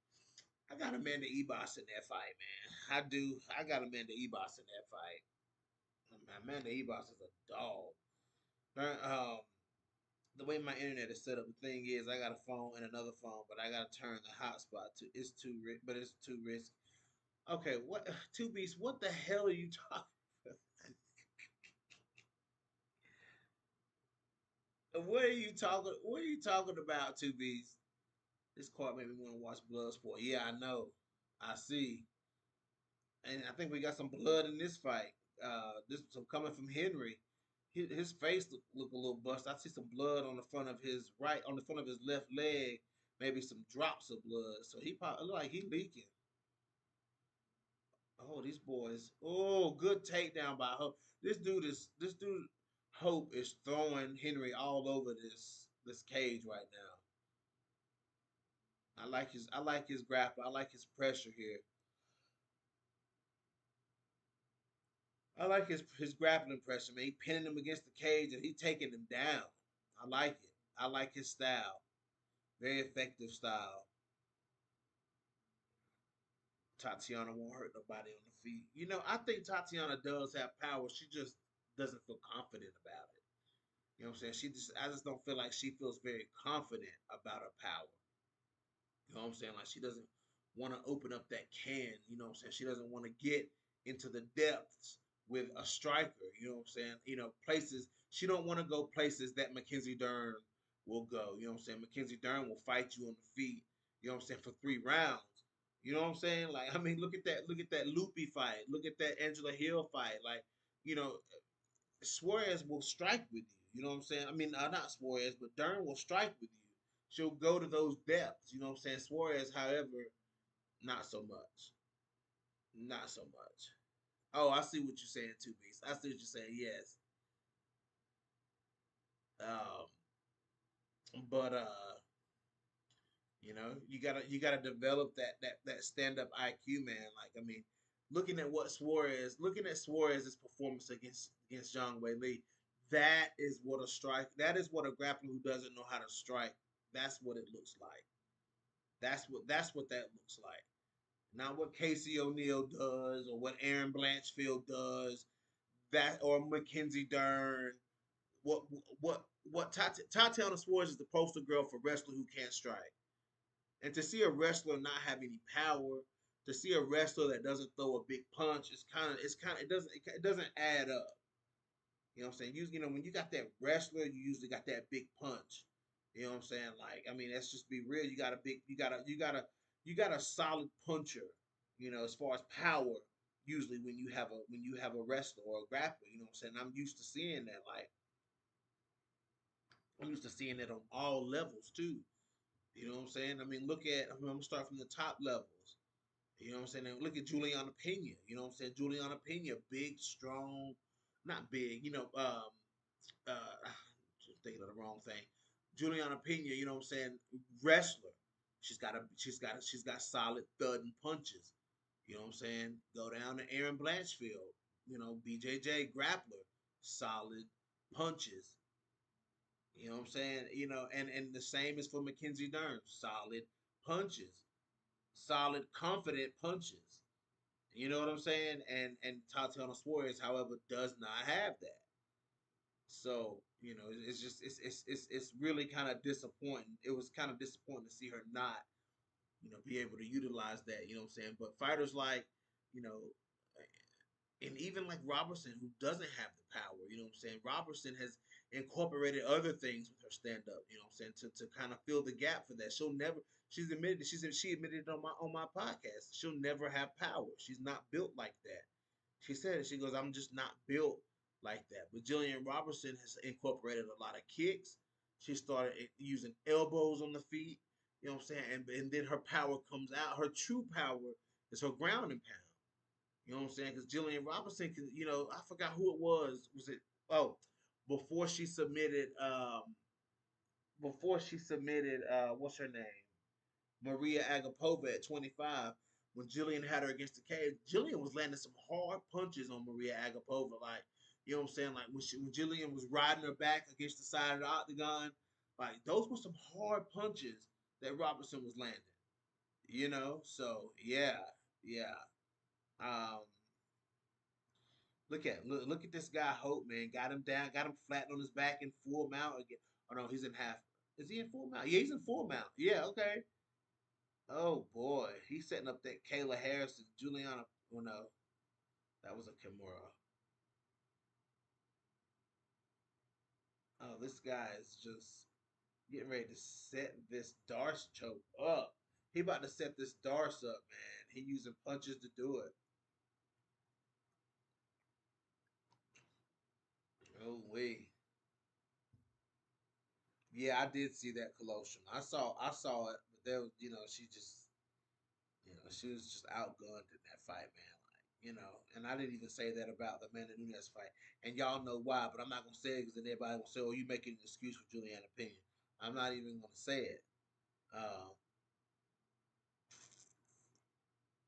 I got Amanda Ebos in that fight, man. I do. I got Amanda Ebos in that fight. Amanda Ebos is a dog. The way my internet is set up, the thing is, I got a phone and another phone, but I gotta turn the hotspot to. It's too risky. Okay, what two beats? What the hell are you talking? What are you talking? What are you talking about, two beats? This card made me want to watch Bloodsport. Yeah, I know. I see, and I think we got some blood in this fight. This some coming from Henry. His face look a little bust. I see some blood on the front of his on the front of his left leg. Maybe some drops of blood. So he probably look like he leaking. Oh, these boys. Oh, good takedown by Hope. This dude Hope is throwing Henry all over this cage right now. I like his grapple. I like his pressure here. I like his grappling pressure, man. He pinning him against the cage and he taking him down. I like it. I like his style. Very effective style. Tatiana won't hurt nobody on the feet. I think Tatiana does have power. She just doesn't feel confident about it. You know what I'm saying? I just don't feel like she feels very confident about her power. You know what I'm saying? Like she doesn't want to open up that can. You know what I'm saying? She doesn't want to get into the depths with a striker. You know what I'm saying? Places she don't want to go places that Mackenzie Dern will go. You know what I'm saying? Mackenzie Dern will fight you on the feet. You know what I'm saying? For 3 rounds. You know what I'm saying? Like I mean, look at that. Look at that Loopy fight. Look at that Angela Hill fight. Like you know, Suarez will strike with you. You know what I'm saying? I mean, not Suarez, but Dern will strike with you. She'll go to those depths. You know what I'm saying? Suarez, however, not so much. Not so much. Oh, I see what you're saying, Two Beast. I see what you're saying. Yes. Um, but you gotta develop that stand up IQ, man. Like I mean, looking at Suarez's performance against Zhang Wei Li, that is what a grappler who doesn't know how to strike. That's what it looks like. That's what that looks like. Not what Casey O'Neill does or what Aaron Blanchfield does. That or Mackenzie Dern. What Tatiana Suarez is the poster girl for wrestler who can't strike. And to see a wrestler not have any power, to see a wrestler that doesn't throw a big punch, it doesn't add up. You know what I'm saying? When you got that wrestler, you usually got that big punch. You know what I'm saying? Like, I mean, let's just be real. You got a solid puncher. As far as power, usually when you have a wrestler or a grappler. You know what I'm saying? I'm used to seeing that. Like, I'm used to seeing that on all levels too. You know what I'm saying? I mean, I'm gonna start from the top levels. You know what I'm saying? And look at Juliana Pena. You know what I'm saying? Juliana Pena, big, strong, not big. Just thinking of the wrong thing. Juliana Pena, you know what I'm saying? Wrestler. She's got solid thudding punches. You know what I'm saying? Go down to Aaron Blanchfield. BJJ grappler, solid punches. You know what I'm saying? And the same is for Mackenzie Dern, solid punches, solid confident punches. You know what I'm saying? And Tatiana Suarez, however, does not have that. So it's just it's really kind of disappointing. It was kind of disappointing to see her not be able to utilize that. You know what I'm saying? But fighters like you know and even like Robertson, who doesn't have the power, you know what I'm saying? Robertson has incorporated other things with her stand up, you know what I'm saying, to kind of fill the gap for that. She admitted it on my podcast. She'll never have power. She's not built like that. She said it. She goes, I'm just not built like that. But Jillian Robertson has incorporated a lot of kicks. She started using elbows on the feet. You know what I'm saying? And then her power comes out. Her true power is her ground and pound. You know what I'm saying? Because Jillian Robinson, I forgot who it was. Was it? Oh, before she submitted, what's her name? Maria Agapova at 25. When Jillian had her against the cage, Jillian was landing some hard punches on Maria Agapova. Like, you know what I'm saying? Like when Jillian was riding her back against the side of the octagon, like those were some hard punches that Robertson was landing. So yeah, yeah. Um, look at this guy Hope, man. Got him down, got him flat on his back in full mount again. Oh no, he's in half. Is he in full mount? Yeah, he's in full mount. Yeah, okay. Oh boy, he's setting up that Kayla Harrison, Juliana. Oh no, that was a Kimura. Oh, this guy is just getting ready to set this Darce choke up. He about to set this Darce up, man. He using punches to do it. Oh wait. Yeah, I did see that colloquial. I saw it, but there was, she was just outgunned in that fight, man. Like, and I didn't even say that about the Amanda Nunes fight. And y'all know why, but I'm not gonna say it because then everybody will say, "Oh, you making an excuse for Juliana Pena." I'm not even gonna say it. Um,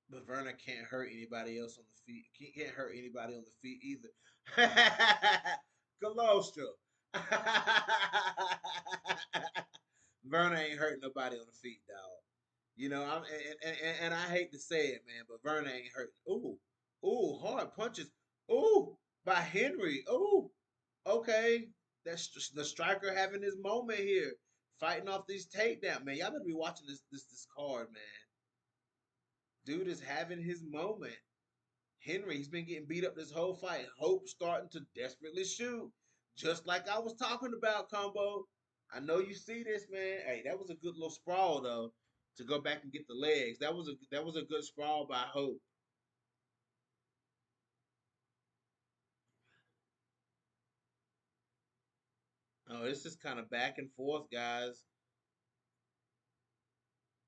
but Verna can't hurt anybody else on the feet. Can't hurt anybody on the feet either. Colostrum. Verna ain't hurting nobody on the feet, dog. And I hate to say it, man, but Verna ain't hurting. Ooh, ooh, hard punches. Ooh, by Henry. Ooh, okay. That's the striker having his moment here, fighting off these takedown, man. Y'all better be watching this card, man. Dude is having his moment. Henry, he's been getting beat up this whole fight. Hope starting to desperately shoot, just like I was talking about. Combo. I know you see this, man. Hey, that was a good little sprawl though. To go back and get the legs. That was a good sprawl by Hope. Oh, this is kind of back and forth, guys.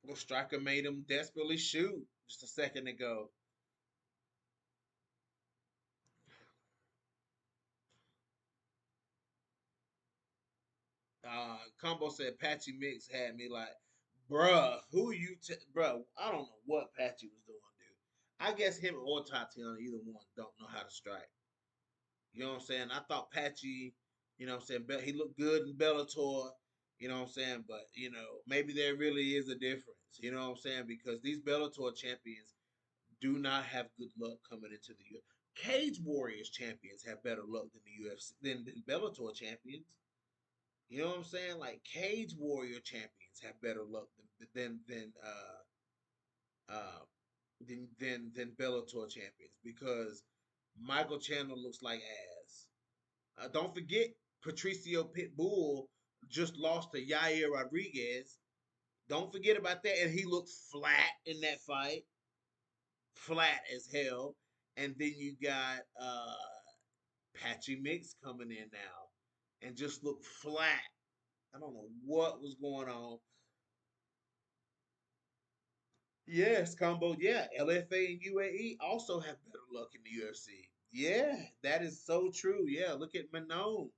Well, Striker made him desperately shoot just a second ago. Combo said Patchy Mix had me like, bruh, bruh, I don't know what Patchy was doing, dude. I guess him or Tatiana, either one, don't know how to strike. You know what I'm saying? I thought Patchy, what I'm saying, he looked good in Bellator, you know what I'm saying? But, maybe there really is a difference, you know what I'm saying? Because these Bellator champions do not have good luck coming into the UFC. Cage Warriors champions have better luck than the UFC than Bellator champions. You know what I'm saying? Like Cage Warrior champions have better luck uh than Bellator champions because Michael Chandler looks like ass. Don't forget, Patricio Pitbull just lost to Yair Rodriguez. Don't forget about that. And he looked flat in that fight, flat as hell. And then you got Patchy Mix coming in now and just looked flat. I don't know what was going on. Yes, combo. Yeah, LFA and UAE also have better luck in the UFC. Yeah, that is so true. Yeah, look at Manon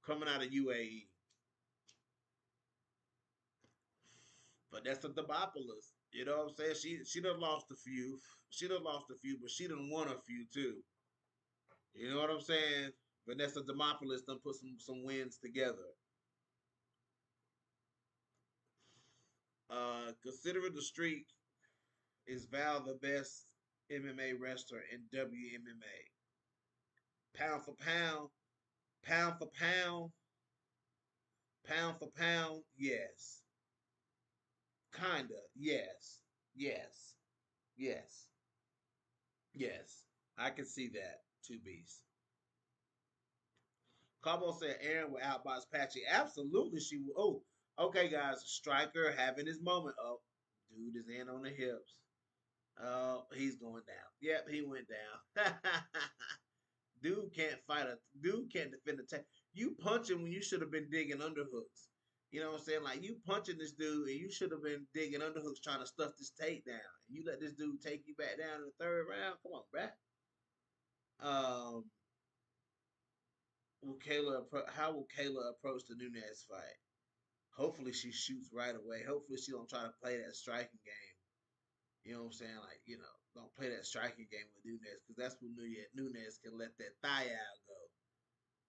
coming out of UAE. But that's a Demopolis. You know what I'm saying? She done lost a few. She done lost a few, but she done won a few too. You know what I'm saying? Vanessa Demopoulos done put some wins together. Considering the streak, is Val the best MMA wrestler in WMMA? Pound for pound, pound for pound, pound for pound, yes. Kinda, yes. Yes. Yes. Yes. I can see that. Two Beasts. Cabo said Aaron will outbox Patchy. Absolutely, she will. Oh, okay, guys. Striker having his moment. Oh, dude is in on the hips. Oh, he's going down. Yep, he went down. Dude can't fight a dude can't defend a tech. You punching when you should have been digging underhooks. You know what I'm saying? Like you punching this dude and you should have been digging underhooks trying to stuff this takedown. And you let this dude take you back down in the third round. Come on, bruh. Um, how will Kayla approach the Nunez fight? Hopefully she shoots right away. Hopefully she don't try to play that striking game. You know what I'm saying? Like, don't play that striking game with Nunez because that's when Nunez can let that thigh out go.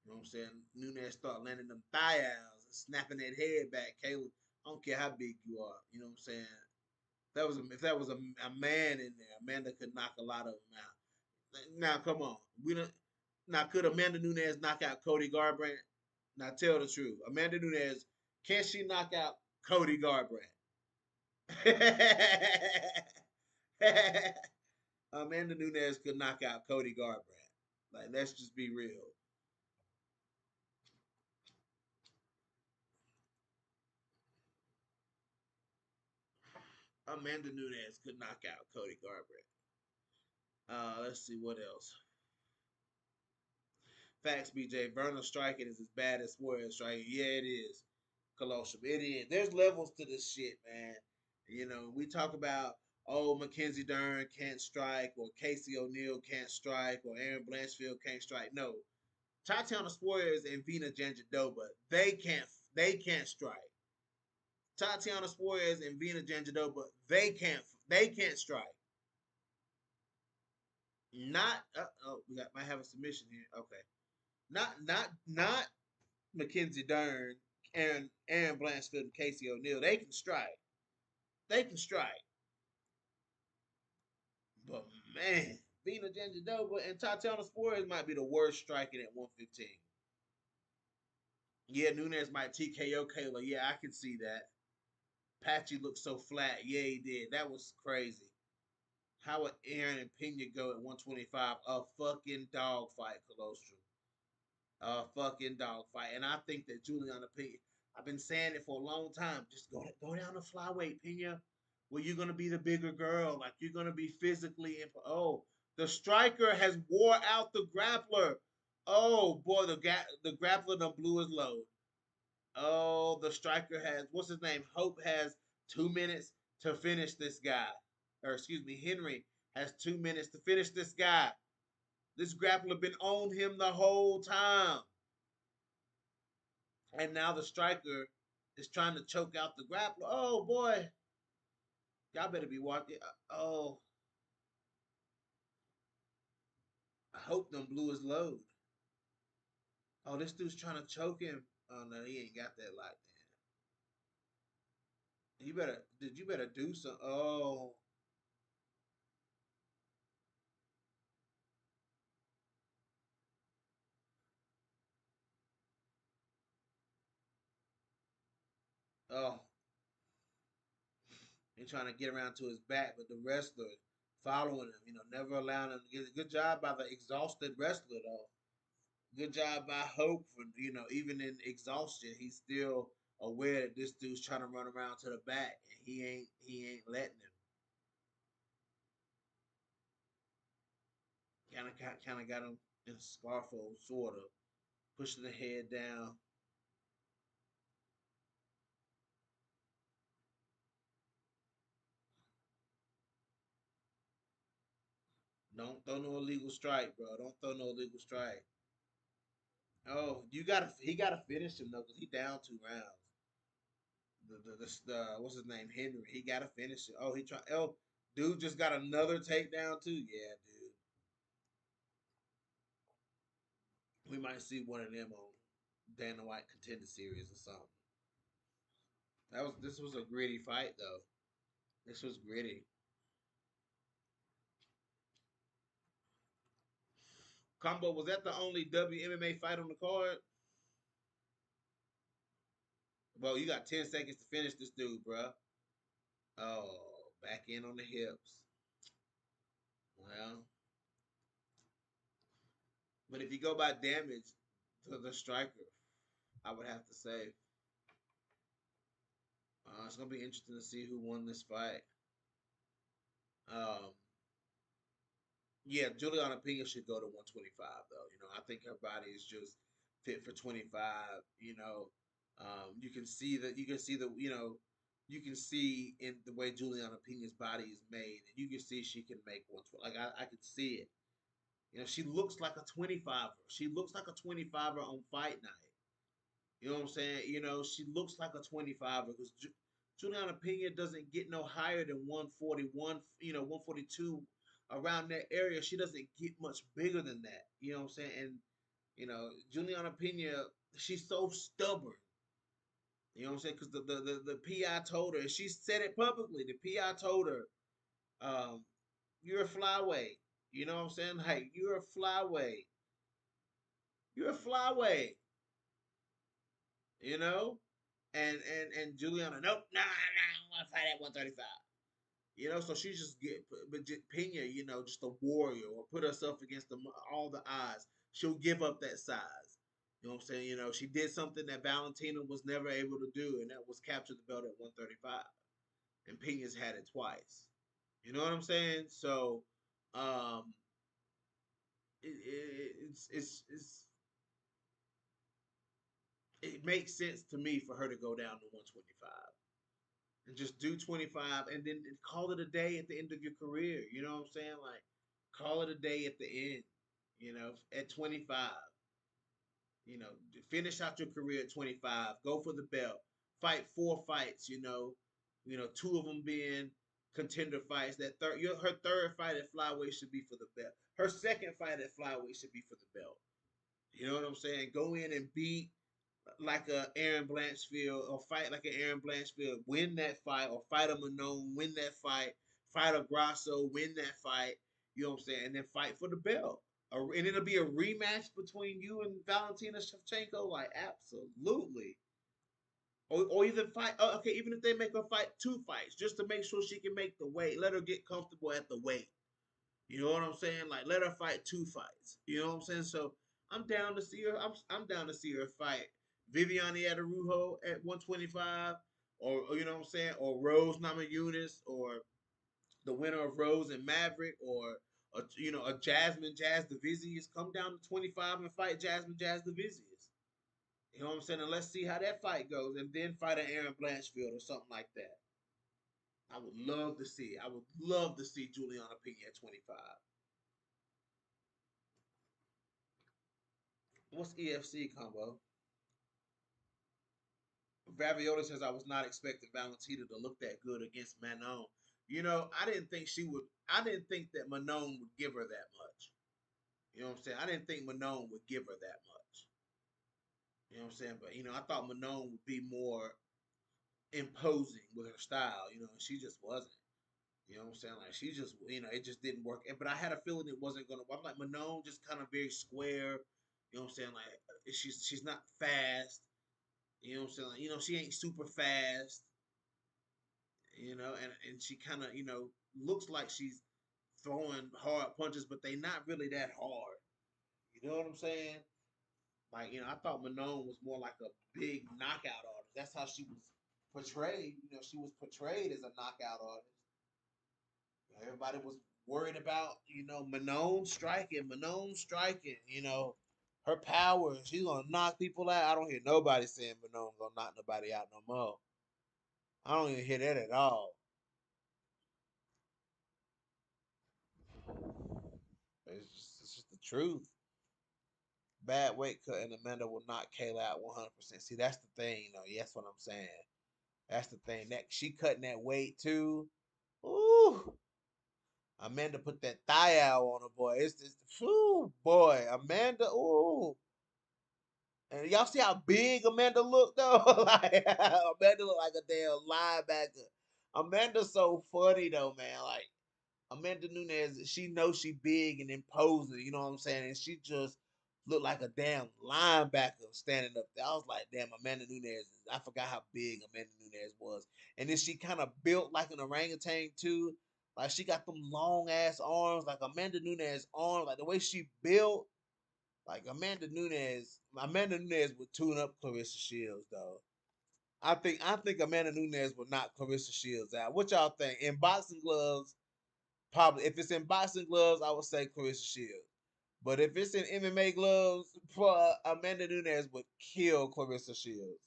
You know what I'm saying? Nunez start landing them thigh outs and snapping that head back. Caleb, I don't care how big you are. You know what I'm saying? If that was a man in there, Amanda could knock a lot of them out. Now, come on. We don't. Now, could Amanda Nunez knock out Cody Garbrandt? Now, tell the truth. Amanda Nunez, can she knock out Cody Garbrandt? Amanda Nunez could knock out Cody Garbrandt. Like, let's just be real. Amanda Nunez could knock out Cody Garbrandt. Let's see what else. Facts, BJ. Vernon striking is as bad as Suarez striking. Yeah, it is. Colossus. It is. There's levels to this shit, man. We talk about, Mackenzie Dern can't strike, or Casey O'Neill can't strike, or Aaron Blanchfield can't strike. No. Tatiana Suarez and Vina Jandiroba, they can't strike. Tatiana Suarez and Vina Jandiroba, they can't strike. Not might have a submission here. Okay. Not Mackenzie Dern and Aaron Blanchfield and Casey O'Neill. They can strike. They can strike. But man, Vina Jandiroba and Tatiana Suarez might be the worst striking at 115. Yeah, Nunez might TKO Kayla. Yeah, I can see that. Patchy looked so flat. Yeah, he did. That was crazy. How would Aaron and Pena go at 125? A fucking dogfight, Colostrum. A fucking dogfight. And I think that Juliana Pena, I've been saying it for a long time. Just go down to flyweight, Pena, where you're gonna be the bigger girl. Like you're gonna be physically. The striker has wore out the grappler. Oh boy, the grappler done blew his load. Oh, the striker has what's his name? Hope has 2 minutes to finish this guy. Or excuse me, Henry has 2 minutes to finish this guy. This grappler been on him the whole time. And now the striker is trying to choke out the grappler. Oh boy. Y'all better be watching. Oh, I hope them blew his load. Oh, this dude's trying to choke him. Oh no, he ain't got that locked in. You better do some. Oh, he's trying to get around to his back, but the wrestler following him, never allowing him to get a good job by the exhausted wrestler though. Good job by Hope for even in exhaustion, he's still aware that this dude's trying to run around to the back, and he ain't letting him. Kind of got him in a scarfo, sort of pushing the head down. Don't throw no illegal strike, bro. Don't throw no illegal strike. Oh, he gotta finish him though, cause he down 2 rounds. The what's his name, Henry. He gotta finish it. Oh, he try. Oh, dude just got another takedown too. Yeah, dude. We might see one of them on Dana White Contender Series or something. This was a gritty fight though. This was gritty. Combo, was that the only WMMA fight on the card? Well, you got 10 seconds to finish this dude, bro. Oh, back in on the hips. Well, but if you go by damage to the striker, I would have to say it's gonna be interesting to see who won this fight. Um, yeah, Juliana Pena should go to 125 though. I think her body is just fit for 25. You can see that. You can see the. You can see in the way Juliana Pena's body is made, and you can see she can make 120. Like I can see it. She looks like a 25er. She looks like a 25er on fight night. You know what I'm saying? She looks like a 25er because Juliana Pena doesn't get no higher than 141, 142 around that area. She doesn't get much bigger than that. You know what I'm saying? And, Juliana Pena, she's so stubborn. You know what I'm saying? Because the PI told her, and she said it publicly. The PI told her, um, you're a flyweight. You know what I'm saying? Like, you're a flyweight. You're a flyweight. You know? And Juliana, nope, nah, I don't want to fight at 135. So she just but Pena, just a warrior, or put herself against all the odds. She'll give up that size. You know what I'm saying? She did something that Valentina was never able to do, and that was capture the belt at 135. And Pena's had it twice. You know what I'm saying? So, um, it's it makes sense to me for her to go down to 125 and just do 25 and then call it a day at the end of your career. You know what I'm saying? Like, call it a day at the end, at 25. Finish out your career at 25, go for the belt, fight 4 fights, two of them being contender fights. Her third fight at flyweight should be for the belt. Her second fight at flyweight should be for the belt. You know what I'm saying? Go in and beat like a Aaron Blanchfield, or fight like an Aaron Blanchfield, win that fight, or fight a Manone, win that fight a Grasso, win that fight. You know what I'm saying? And then fight for the belt. And it'll be a rematch between you and Valentina Shevchenko. Like, absolutely. Or even fight. Okay, even if they make her fight 2 fights, just to make sure she can make the weight, let her get comfortable at the weight. You know what I'm saying? Like, let her fight 2 fights. You know what I'm saying? So I'm down to see her. I'm down to see her fight Viviane Adarujo at 125, or you know what I'm saying, or Rose Namajunas, or the winner of Rose and Maverick, or a Jasmine Jazz Divizius. Come down to 25 and fight Jasmine Jazz Divizius. You know what I'm saying? And let's see how that fight goes, and then fight an Aaron Blanchfield or something like that. I would love to see. I would love to see Juliana Pena at 25. What's EFC combo? Ravioli says I was not expecting Valentina to look that good against Manon. I didn't think she would. I didn't think that Manon would give her that much. You know what I'm saying? I didn't think Manon would give her that much. You know what I'm saying? But I thought Manon would be more imposing with her style. And she just wasn't. You know what I'm saying? Like, she just, it just didn't work. But I had a feeling it wasn't gonna. I'm like, Manon just kind of very square. You know what I'm saying? Like, she's not fast. You know what I'm saying? Like, she ain't super fast. And she kind of, looks like she's throwing hard punches, but they not really that hard. You know what I'm saying? Like, I thought Manon was more like a big knockout artist. That's how she was portrayed. She was portrayed as a knockout artist. Everybody was worried about, Manon striking, her power. She's gonna knock people out. I don't hear nobody saying Manon gonna knock nobody out no more. I don't even hear that at all. It's just the truth. Bad weight cut and Amanda will knock Kayla out 100%. See, that's the thing, though. Yeah, that's what I'm saying. That's the thing. That she cutting that weight too. Ooh, Amanda put that thigh out on her, boy. It's just, ooh, boy, Amanda. Ooh, and y'all see how big Amanda looked though. Like Amanda looked like a damn linebacker. Amanda's so funny though, man. Like Amanda Nunes, she knows she big and imposing, you know what I'm saying? And she just looked like a damn linebacker standing up there. I was like, damn, Amanda Nunes. I forgot how big Amanda Nunes was. And then she kind of built like an orangutan too. Like she got them long ass arms, like Amanda Nunes arms, like the way she built. Like Amanda Nunes would tune up Clarissa Shields though. I think Amanda Nunes would knock Clarissa Shields out. What y'all think? In boxing gloves, probably if it's in boxing gloves, I would say Clarissa Shields. But if it's in MMA gloves, Amanda Nunes would kill Clarissa Shields.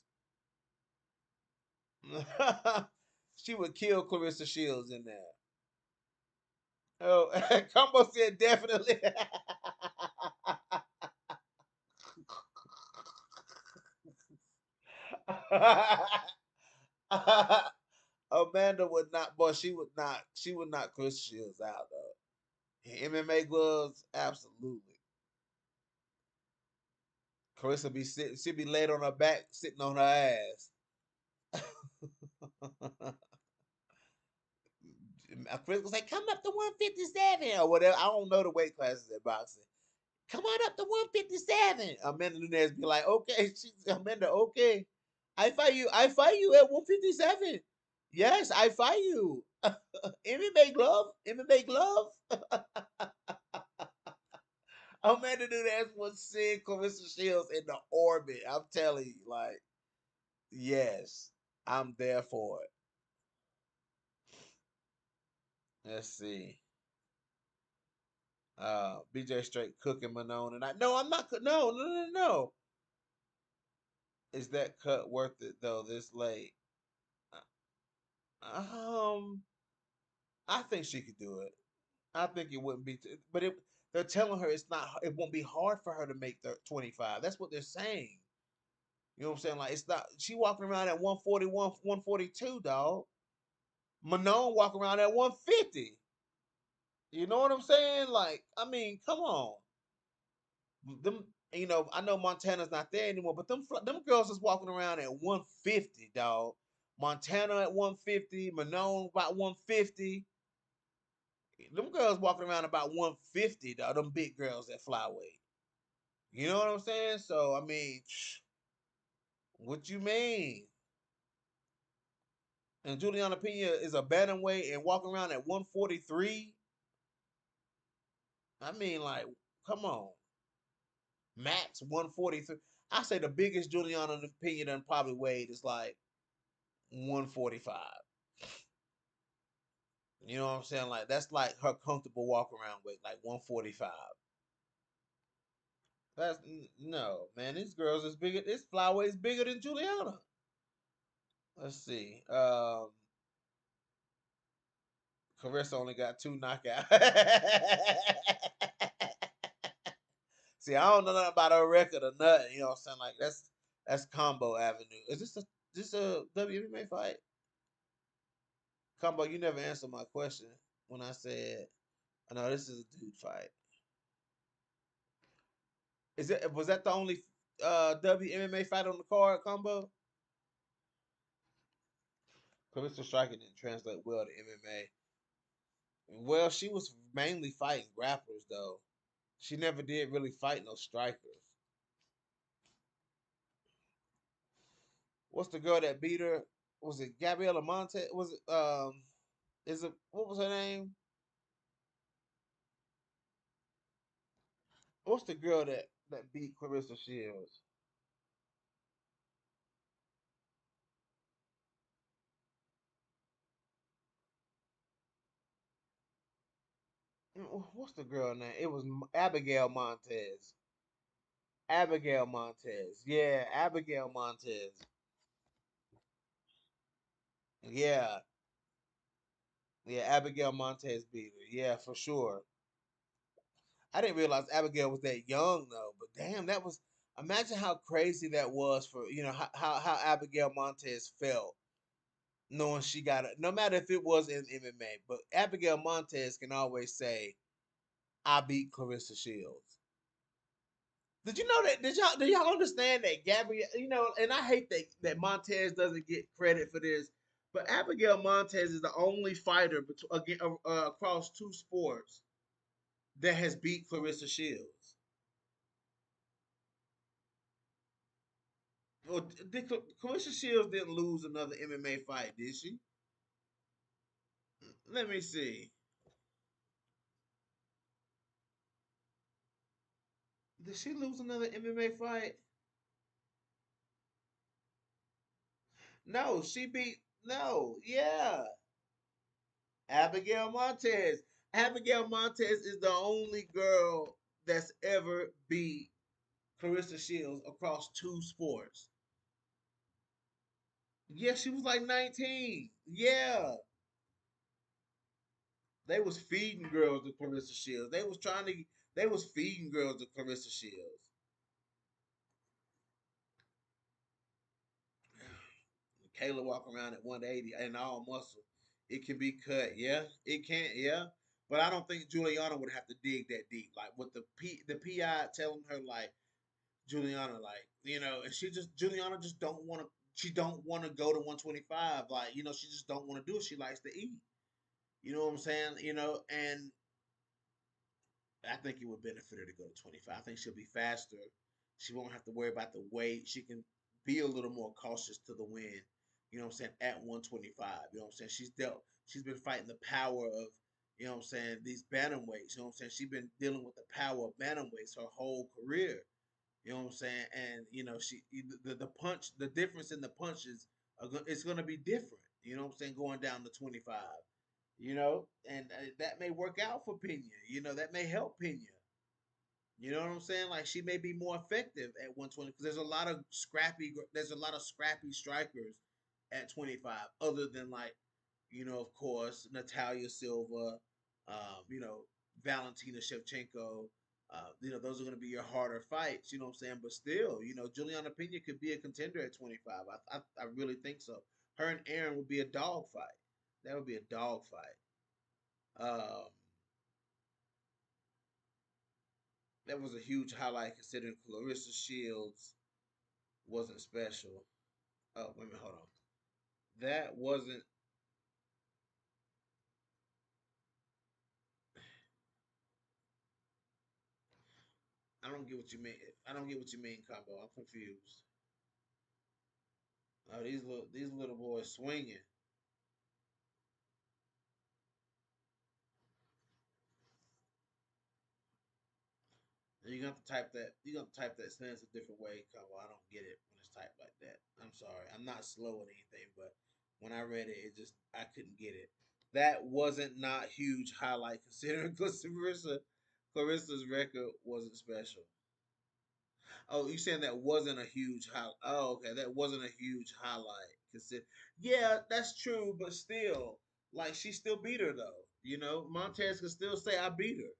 She would kill Clarissa Shields in there. Oh, Combo said definitely. Amanda would not, boy. She would not. She would not Clarissa Shields out though. MMA gloves, absolutely. Clarissa be sitting. She'd be laid on her back, sitting on her ass. Chris was like, "Come up to 157 or whatever." I don't know the weight classes in boxing. Come on up to 157. Amanda Nunes be like, "Okay, she's Amanda. Okay, I fight you. I fight you at 157. Yes, I fight you. MMA glove. MMA glove." Amanda Nunes was seeing Clarissa Shields in the orbit. I'm telling you, like, yes, I'm there for it. Let's see. BJ straight cooking Manon and I. No, I'm not. No, no, no, no. Is that cut worth it though? This late. Um, I think she could do it. I think it wouldn't be. But they're telling her it's not. It won't be hard for her to make the 25. That's what they're saying. You know what I'm saying? Like it's not. She walking around at 141, 142, dog. Manon walking around at 150. You know what I'm saying? Like, I mean, come on. Them, I know Montana's not there anymore, but them girls is walking around at 150, dog. Montana at 150, Manon about 150. Them girls walking around about 150, dog. Them big girls at flyweight. You know what I'm saying? So I mean, what you mean? And Juliana Pena is a bantamweight and walking around at 143. I mean, like, come on. Max 143. I say the biggest Juliana Pena done probably weighed is like 145. You know what I'm saying? Like that's like her comfortable walk around weight, like 145. That's no man. These girls is bigger. This flyweight is bigger than Juliana. Let's see. Carissa only got 2 knockouts. See, I don't know nothing about her record or nothing. You know what I'm saying? Like that's Combo Avenue. Is this a WMMA fight? Combo, you never answered my question when I said, "I know this is a dude fight." Was that the only WMMA fight on the card, Combo? Clarissa striking didn't translate well to MMA. Well, she was mainly fighting grapplers though. She never did really fight no strikers. What's the girl that beat her? Was it Gabriela Monte? Was it is it what was her name? What's the girl that beat Clarissa Shields? What's the girl name? It was Abigail Montez. Abigail Montez. Yeah, Abigail Montez. Yeah, yeah, Abigail Montez beat her. Yeah, for sure. I didn't realize Abigail was that young though. But damn, that was. Imagine how crazy that was for how Abigail Montez felt knowing she got it. No matter if it was in MMA, but Abigail Montez can always say, "I beat Clarissa Shields." Did you know that? Do y'all understand that Gabrielle? And I hate that Montez doesn't get credit for this, but Abigail Montez is the only fighter again across two sports that has beat Clarissa Shields. Well, Clarissa Shields didn't lose another MMA fight, did she? Let me see. Did she lose another MMA fight? No, she beat. No, yeah, Abigail Montez. Abigail Montez is the only girl that's ever beat Clarissa Shields across two sports. Yeah, she was like 19. Yeah. They was feeding girls to Clarissa Shields. They was feeding girls to Clarissa Shields. Kayla walk around at 180 and all muscle. It can be cut. Yeah, it can. Yeah. But I don't think Juliana would have to dig that deep. Like with the PI telling her like Juliana, like, and Juliana just don't want to. She don't want to go to 125. Like, she just don't want to do it. She likes to eat. You know what I'm saying? And I think it would benefit her to go to 25. I think she'll be faster. She won't have to worry about the weight. She can be a little more cautious to the win. You know what I'm saying? At 125. You know what I'm saying? She's been fighting the power of, these bantamweights. You know what I'm saying? She's been dealing with the power of bantamweights her whole career. You know what I'm saying? And the difference in the punches it's going to be different. You know what I'm saying? Going down to 25. And that may work out for Pena. That may help Pena. You know what I'm saying? Like she may be more effective at 120 because there's a lot of scrappy strikers at 25 other than like, of course, Natalia Silva, Valentina Shevchenko. Those are going to be your harder fights. You know what I'm saying? But still, Juliana Pena could be a contender at 25. I really think so. Her and Aaron would be a dog fight. That would be a dog fight. Um, that was a huge highlight considering Clarissa Shields wasn't special. Oh, wait a minute, hold on. That wasn't. I don't get what you mean. I don't get what you mean, combo. I'm confused. Oh, these little boys swinging. And you got to type that. You got to type that sentence a different way, combo. I don't get it when it's typed like that. I'm sorry. I'm not slow at anything, but when I read it, I couldn't get it. That wasn't not huge highlight considering Clarissa's record wasn't special. Oh, you saying that wasn't a huge highlight? Oh, okay, that wasn't a huge highlight. Yeah, that's true, but still, like she still beat her though. Montez can still say I beat her.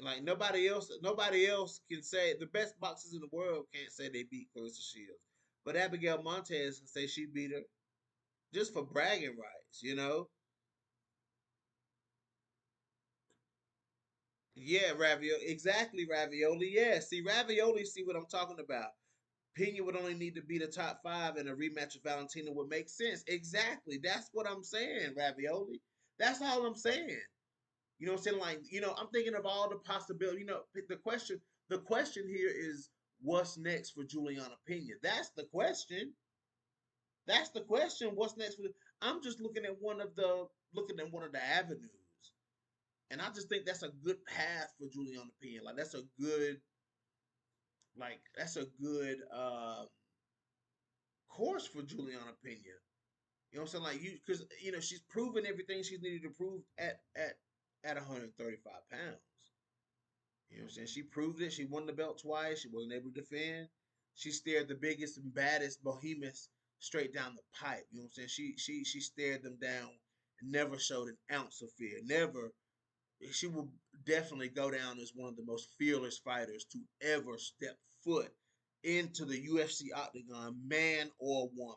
Like nobody else can say the best boxers in the world can't say they beat Clarissa Shields, but Abigail Montez can say she beat her just for bragging rights. Yeah, ravioli, exactly, ravioli. Yeah, see, ravioli, see what I'm talking about. Pena would only need to be the top five, and a rematch with Valentina would make sense. Exactly. That's what I'm saying, Ravioli. That's all I'm saying. You know what I'm saying? Like, I'm thinking of all the possibilities. The question here is what's next for Juliana Pena? That's the question. That's the question. What's next for I'm just looking at one of the avenues. And I just think that's a good path for Juliana Pena. Like that's a good like that's a good course for Juliana Pena. You know what I'm saying? Like you, because she's proven everything she's needed to prove at 135 pounds. You know what I'm saying? She proved it. She won the belt twice. She wasn't able to defend. She stared the biggest and baddest behemoths straight down the pipe. You know what I'm saying? She stared them down and never showed an ounce of fear. Never. She will definitely go down as one of the most fearless fighters to ever step foot into the UFC octagon, man or woman.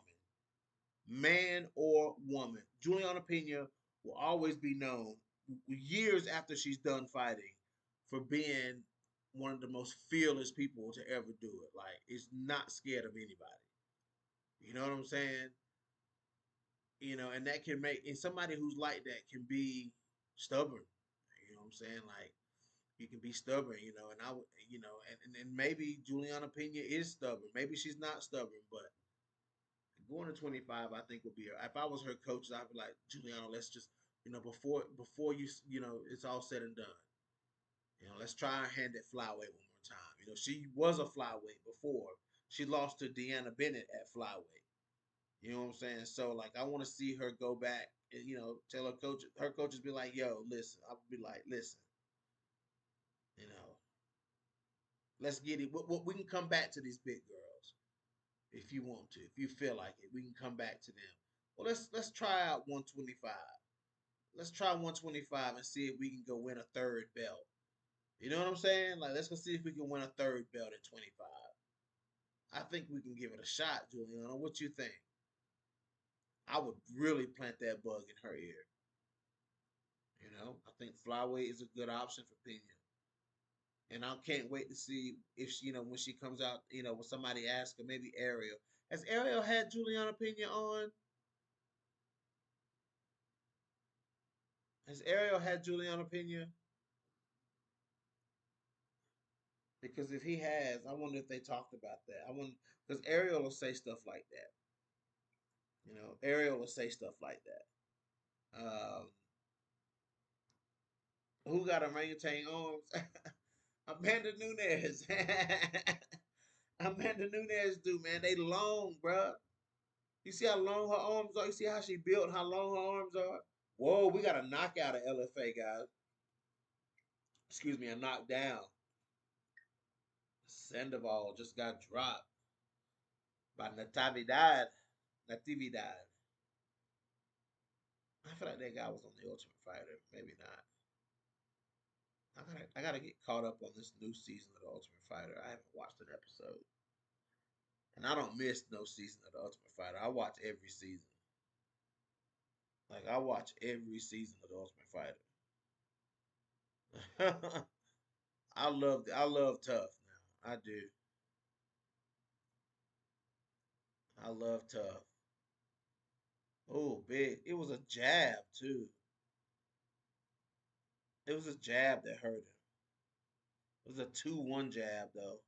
Man or woman. Juliana Pena will always be known years after she's done fighting for being one of the most fearless people to ever do it. Like, it's not scared of anybody. You know what I'm saying? And that can make, and somebody who's like that can be stubborn. You know what I'm saying? Like, you can be stubborn, and and maybe Juliana Pena is stubborn. Maybe she's not stubborn, but going to 25, I think would be her. If I was her coach, I'd be like, Juliana, let's just, before it's all said and done. Let's try our hand at flyweight one more time. She was a flyweight before. She lost to Deanna Bennett at flyweight. You know what I'm saying? So like, I want to see her go back and tell her coaches be like, yo, listen. I would be like, listen, you know, let's get it. We can come back to these big girls if you want to. If you feel like it, we can come back to them. Well, let's try out 125. Let's try 125 and see if we can go win a third belt. You know what I'm saying? Like, let's go see if we can win a third belt at 25. I think we can give it a shot, Juliana. What you think? I would really plant that bug in her ear. I think flyweight is a good option for Pena. And I can't wait to see if she, when she comes out, when somebody asks her, maybe Ariel. Has Ariel had Juliana Pena on? Has Ariel had Juliana Pena? Because if he has, I wonder if they talked about that. I wonder, because Ariel will say stuff like that. Ariel will say stuff like that. Who got orangutan arms? Amanda Nunes. Amanda Nunes do, man. They long, bruh. You see how long her arms are? You see how she built, how long her arms are? Whoa, we got a knockout of LFA, guys. Excuse me, a knockdown. Sandoval just got dropped by Natividad. Natividad. I feel like that guy was on the Ultimate Fighter. Maybe not. I gotta get caught up on this new season of the Ultimate Fighter. I haven't watched an episode. And I don't miss no season of the Ultimate Fighter. I watch every season. Like, I watch every season of the Ultimate Fighter. I love Tough now. I do. I love Tough. Oh, big. It was a jab too. It was a jab that hurt him. It was a 2-1 jab though.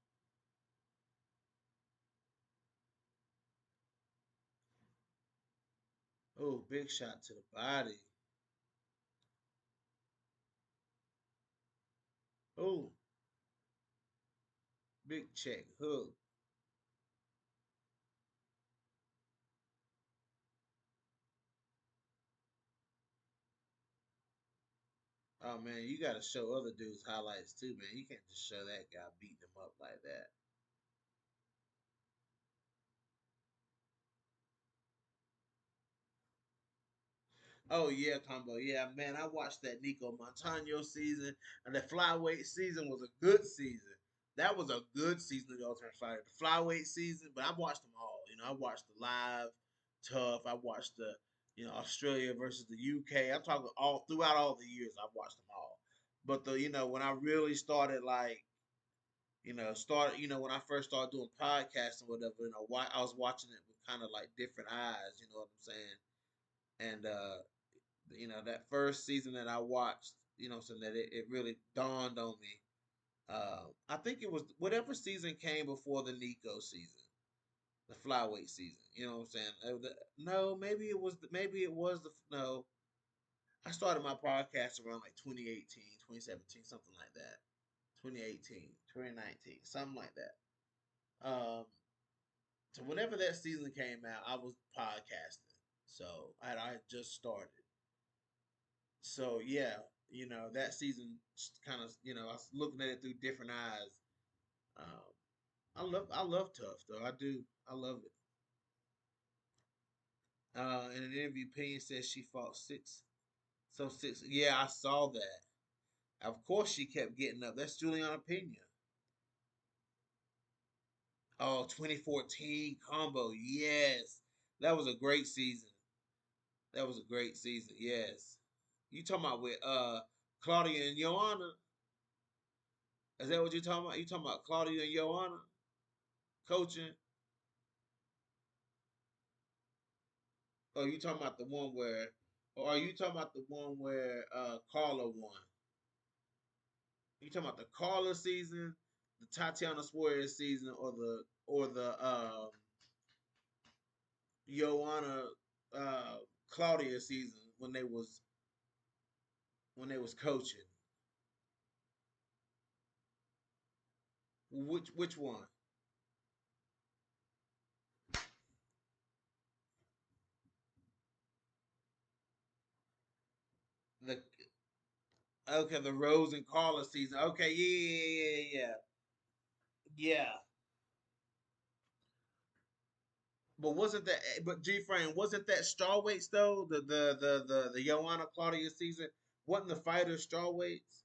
Oh, big shot to the body. Oh, big check hook. Oh man, you gotta show other dudes highlights too, man. You can't just show that guy beating him up like that. Oh yeah, combo. Yeah, man. I watched that Nico Montano season, and the flyweight season was a good season. That was a good season of the Ultimate Fighter. The flyweight season, but I watched them all. I watched the live, tough. I watched the Australia versus the UK. I'm talking all throughout all the years. I've watched them all. But the when I really started like when I first started doing podcasts and whatever, why I was watching it with kind of like different eyes. You know what I'm saying? And that first season that I watched, so that it really dawned on me. I think it was whatever season came before the Nico season, the flyweight season. You know what I'm saying? No, maybe it was the no. I started my podcast around like 2018, 2017, something like that. 2018, 2019, something like that. Um, so whenever that season came out, I was podcasting. So I had just started. So yeah, that season kind of I was looking at it through different eyes. Um, I love Tough though. I do. I love it. In an interview, Payne says she fought six. So six. Yeah, I saw that. Of course, she kept getting up. That's Juliana Pena. Oh, 2014 combo. Yes, that was a great season. That was a great season. Yes. You talking about with Claudia and Joanna? Is that what you talking about? You talking about Claudia and Joanna coaching? Or you talking about the one where? Or are you talking about the one where Carla won? You talking about the Carla season, the Tatiana Suarez season, or the Joanna Claudia season when they was coaching? Which one? The Okay, the Rose and Carla season. Okay, yeah. Yeah. But wasn't that? But G Frame wasn't that strawweights though? The Joanna Claudia season wasn't the fighters strawweights?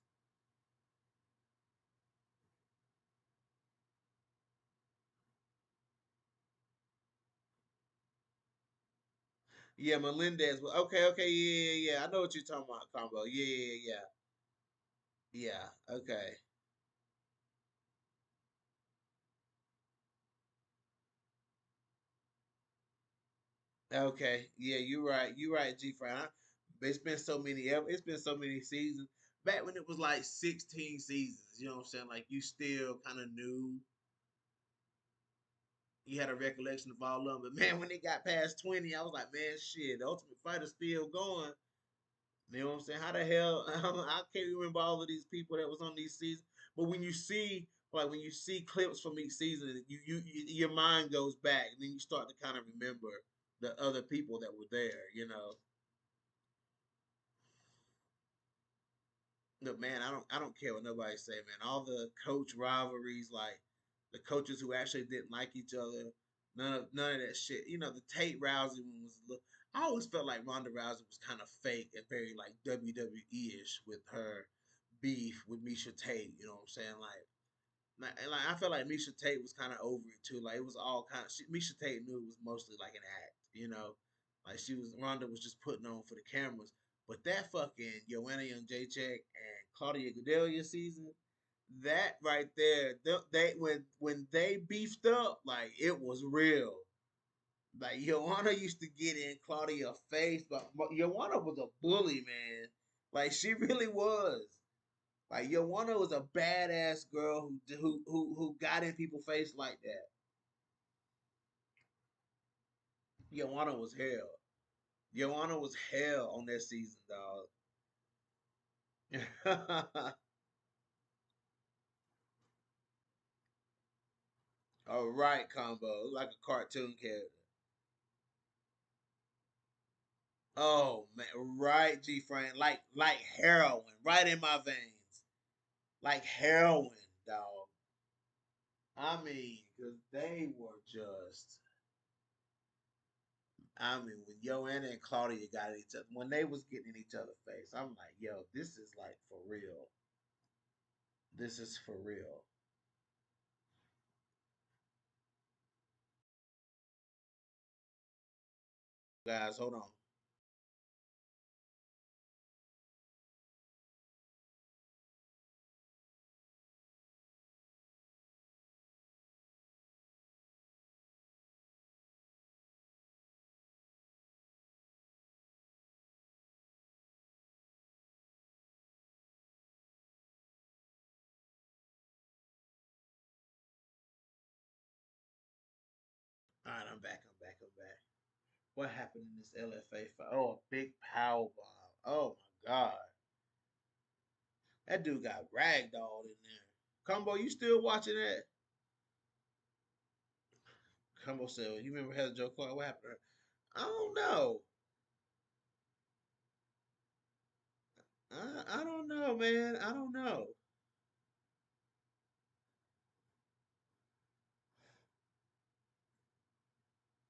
Yeah, Melendez. Okay. Yeah. I know what you're talking about, combo. Yeah. Okay. Okay. Yeah, you're right. You're right, G Frame. It's been so many. It's been so many seasons. Back when it was like 16 seasons. You know what I'm saying? Like you still kind of knew you had a recollection of all of them. But man, when it got past 20, I was like, man, shit, the Ultimate Fighter's still going. You know what I'm saying? How the hell? I can't remember all of these people that was on these seasons. But when you see clips from each season, your mind goes back, and then you start to kind of remember the other people that were there. Look, man, I don't care what nobody say, man. All the coach rivalries, like the coaches who actually didn't like each other, none of that shit. The Tate Rousey one was. I always felt like Ronda Rousey was kind of fake and very like WWE ish with her beef with Misha Tate. You know what I'm saying? Like I felt like Misha Tate was kind of over it too. Like it was all kind of. Misha Tate knew it was mostly like an act. Like Ronda was just putting on for the cameras. But that fucking Joanna Young Jacek and Claudia Gadelia season, that right there, they when they beefed up, like it was real. Like Joanna used to get in Claudia's face, but Joanna was a bully, man. Like she really was. Like Joanna was a badass girl who got in people's face like that. Joanna was hell. Joanna was hell on that season, dog. All right, combo like a cartoon character. Oh man, right, G Frank, like heroin, right in my veins, like heroin, dog. I mean, because they were just. I mean, when Joanna and Claudia got at each other, when they was getting in each other's face, I'm like, yo, this is like for real. This is for real. Guys, hold on. All right, I'm back. I'm back. I'm back. What happened in this LFA fight? Oh, a big power bomb. Oh my god, that dude got ragdolled in there. Combo, you still watching that? Cumbo said, "You remember Heather Joe Clark? What happened to her?" I don't know. I don't know, man. I don't know.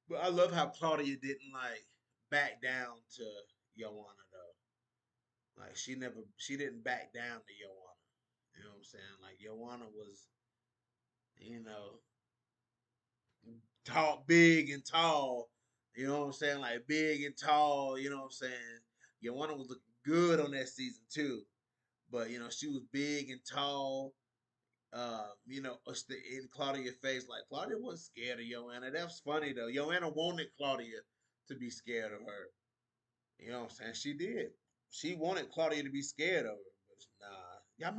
But I love how Claudia didn't like back down to Joanna though. Like she didn't back down to Joanna. You know what I'm saying? Like Joanna was, you know, tall, big and tall. You know what I'm saying? Like big and tall. You know what I'm saying? Joanna was looking good on that season too. But she was big and tall. In Claudia's face, like Claudia wasn't scared of Joanna. That's funny though. Joanna wanted Claudia to be scared of her. You know what I'm saying? She did. She wanted Claudia to be scared of her. But nah. Y'all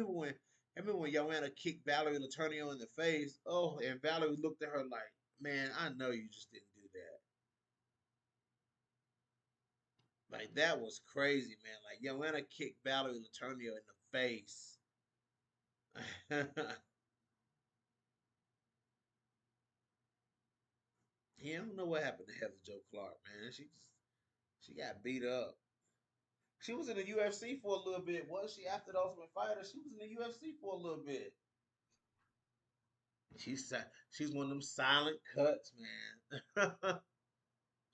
remember when Joanna kicked Valerie Letourneau in the face? Oh, and Valerie looked at her like, man, I know you just didn't do that. Like that was crazy, man. Like Joanna kicked Valerie Letourneau in the face. Yeah, I don't know what happened to Heather Joe Clark, man. She got beat up. She was in the UFC for a little bit, was she? After the Ultimate Fighter, she was in the UFC for a little bit. She's one of them silent cuts, man.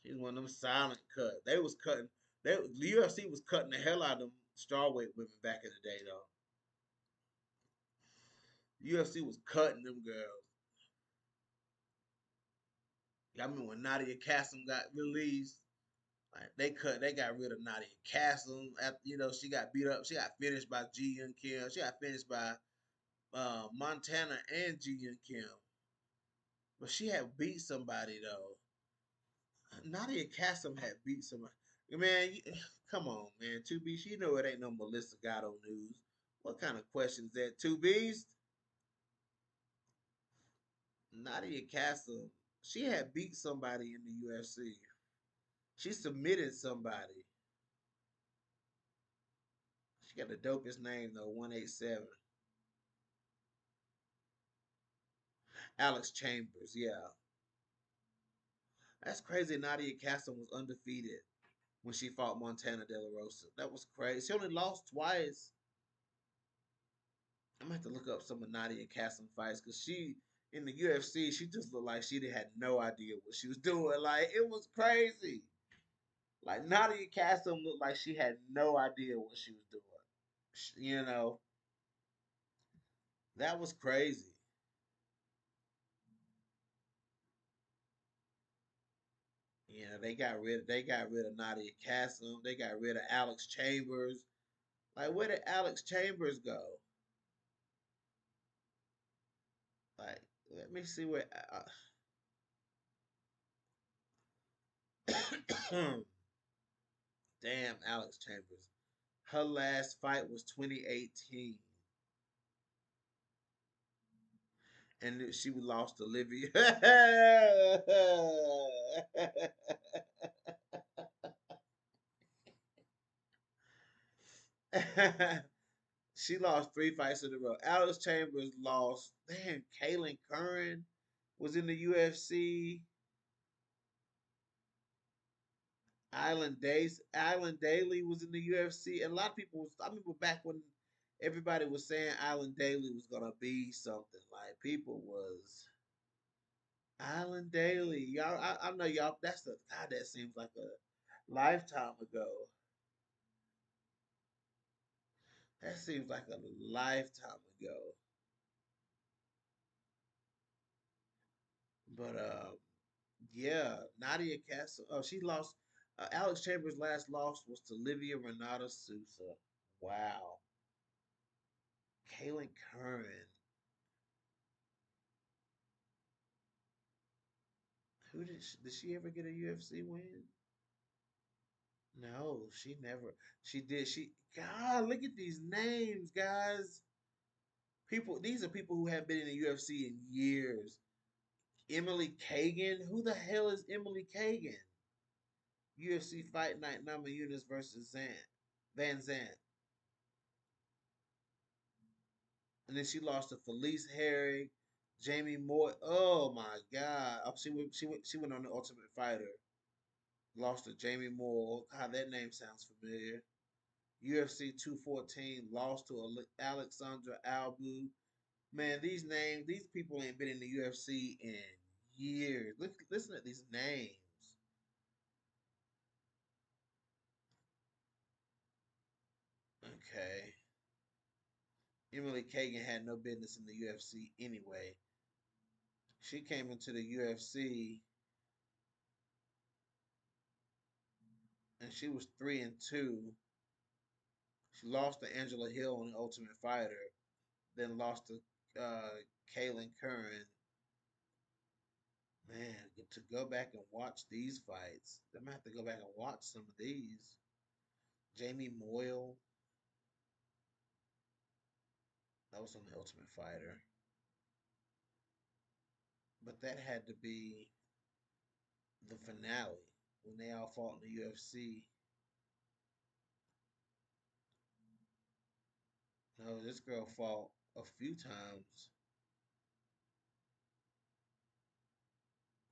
She's one of them silent cuts. They was cutting. The UFC was cutting the hell out of them strawweight women back in the day, though. The UFC was cutting them girls. I mean, when Nadia Cassim got released, like they got rid of Nadia Cassim. After, she got beat up. She got finished by Ji Yun Kim. She got finished by Montana and Ji Yun Kim. But she had beat somebody though. Nadia Cassim had beat somebody. Man, come on, man. Two Beast, you know it ain't no Melissa Gatto news. What kind of questions that? Two Beast? Nadia Cassim, she had beat somebody in the UFC. She submitted somebody. She got the dopest name though, 187. Alex Chambers, yeah. That's crazy. Nadia Cassim was undefeated when she fought Montana De La Rosa. That was crazy. She only lost twice. I'm gonna have to look up some of Nadia Cassim fights because she in the UFC she just looked like she had no idea what she was doing. Like it was crazy. Like Nadia Cassim looked like she had no idea what she was doing. You know that was crazy. They got rid of Nadia Cassim. They got rid of Alex Chambers. Like where did Alex Chambers go? Like let me see where. Damn, Alex Chambers. Her last fight was 2018, and she lost to Olivia. She lost three fights in a row. Alex Chambers lost. Damn, Kaylin Curran was in the UFC. Island Daly was in the UFC, and a lot of people was. I remember back when everybody was saying Island Daly was gonna be something. Like people was Island Daly. Y'all, I know y'all. That's the God. That seems like a lifetime ago. That seems like a lifetime ago. But yeah, Nadia Castle. Oh, she lost. Alex Chambers' last loss was to Livia Renata Sousa. Wow. Kaylin Curran. Did she ever get a UFC win? No, she never. She did. God, look at these names, guys. These are people who haven't been in the UFC in years. Emily Kagan. Who the hell is Emily Kagan? UFC Fight Night Nama Yunus versus Van Zant. And then she lost to Felice Herrig, Jamie Moore. Oh my God. Oh, she went on the Ultimate Fighter. Lost to Jamie Moore. God, that name sounds familiar. UFC 214 lost to Alexandra Albu. Man, these names, these people ain't been in the UFC in years. Listen to these names. Okay. Emily Kagan had no business in the UFC anyway. She came into the UFC and she was 3-2. She lost to Angela Hill on the Ultimate Fighter, then lost to Kaylin Curran. Man, to go back and watch these fights, I'm gonna have to go back and watch some of these. Jamie Moyle, that was on the Ultimate Fighter, but that had to be the finale when they all fought in the UFC. No, this girl fought a few times.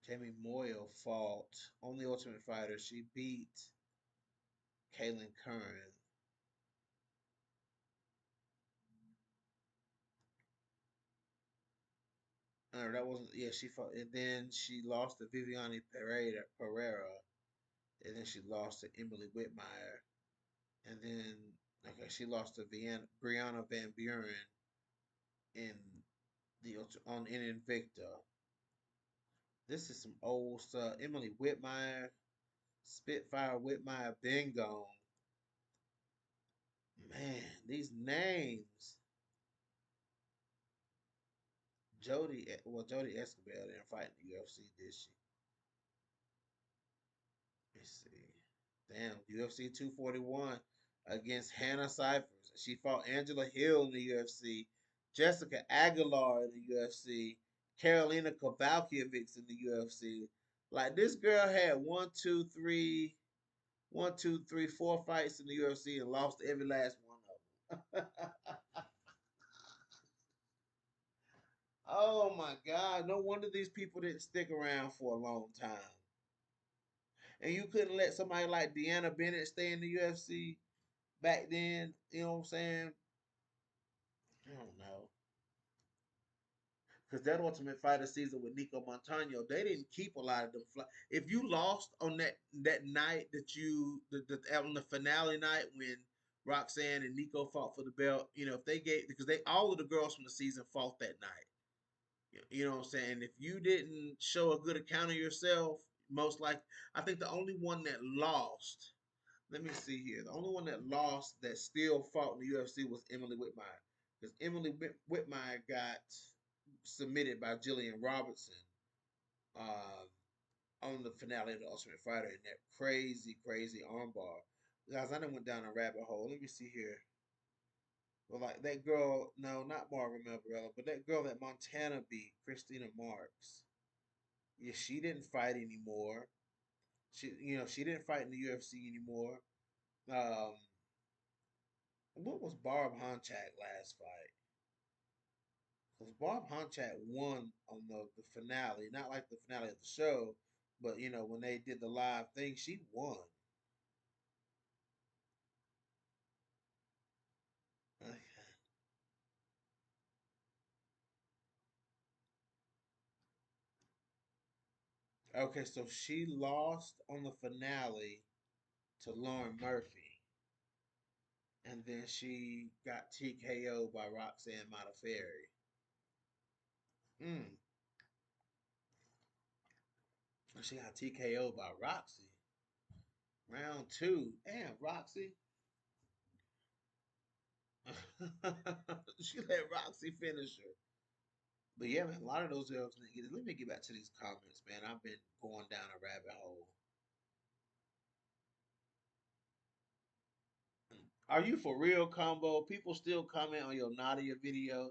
Jamie Moyle fought on the Ultimate Fighter. She beat Kaylin Curran. That wasn't. Yeah, she fought, and then she lost to Viviane Pereira, and then she lost to Emily Whitmire, and then okay, she lost to Brianna Van Buren in in Invicta. This is some old stuff. Emily Whitmire, Spitfire Whitmire, been gone. Man, these names. Jody Escobar didn't fight in the UFC, did she? Let's see. Damn, UFC 241 against Hannah Cyphers. She fought Angela Hill in the UFC, Jessica Aguilar in the UFC, Carolina Kovalkiewicz in the UFC. Like this girl had one, two, three, 4 fights in the UFC and lost every last one of them. Oh my God! No wonder these people didn't stick around for a long time. And you couldn't let somebody like Deanna Bennett stay in the UFC back then. You know what I'm saying? I don't know. Because that Ultimate Fighter season with Nico Montano, they didn't keep a lot of them. If you lost on that night that on the finale night when Roxanne and Nico fought for the belt, if they gave because they all of the girls from the season fought that night. You know what I'm saying? If you didn't show a good account of yourself, most like I think the only one that lost. Let me see here. The only one that lost that still fought in the UFC was Emily Whitmire. Because Emily Whitmire got submitted by Jillian Robertson uh, on the finale of the Ultimate Fighter in that crazy, crazy armbar. Guys, I done went down a rabbit hole. Let me see here. Well, like that girl, no, not Marvin Melbarella, but that girl that Montana beat, Christina Marks. Yeah, she didn't fight anymore. She didn't fight in the UFC anymore. Um, what was Barb Honchak last fight? Because Barb Honchak won on the finale, not like the finale of the show, but when they did the live thing, she won. Okay, so she lost on the finale to Lauren Murphy, and then she got TKO by Roxanne Modafferi. Mm. She got TKO by Roxy. Round two. Damn, Roxy. She let Roxy finish her. But yeah, man, a lot of those girls didn't get it. Let me get back to these comments, man. I've been going down a rabbit hole. Are you for real, Combo? People still comment on your Nadia video.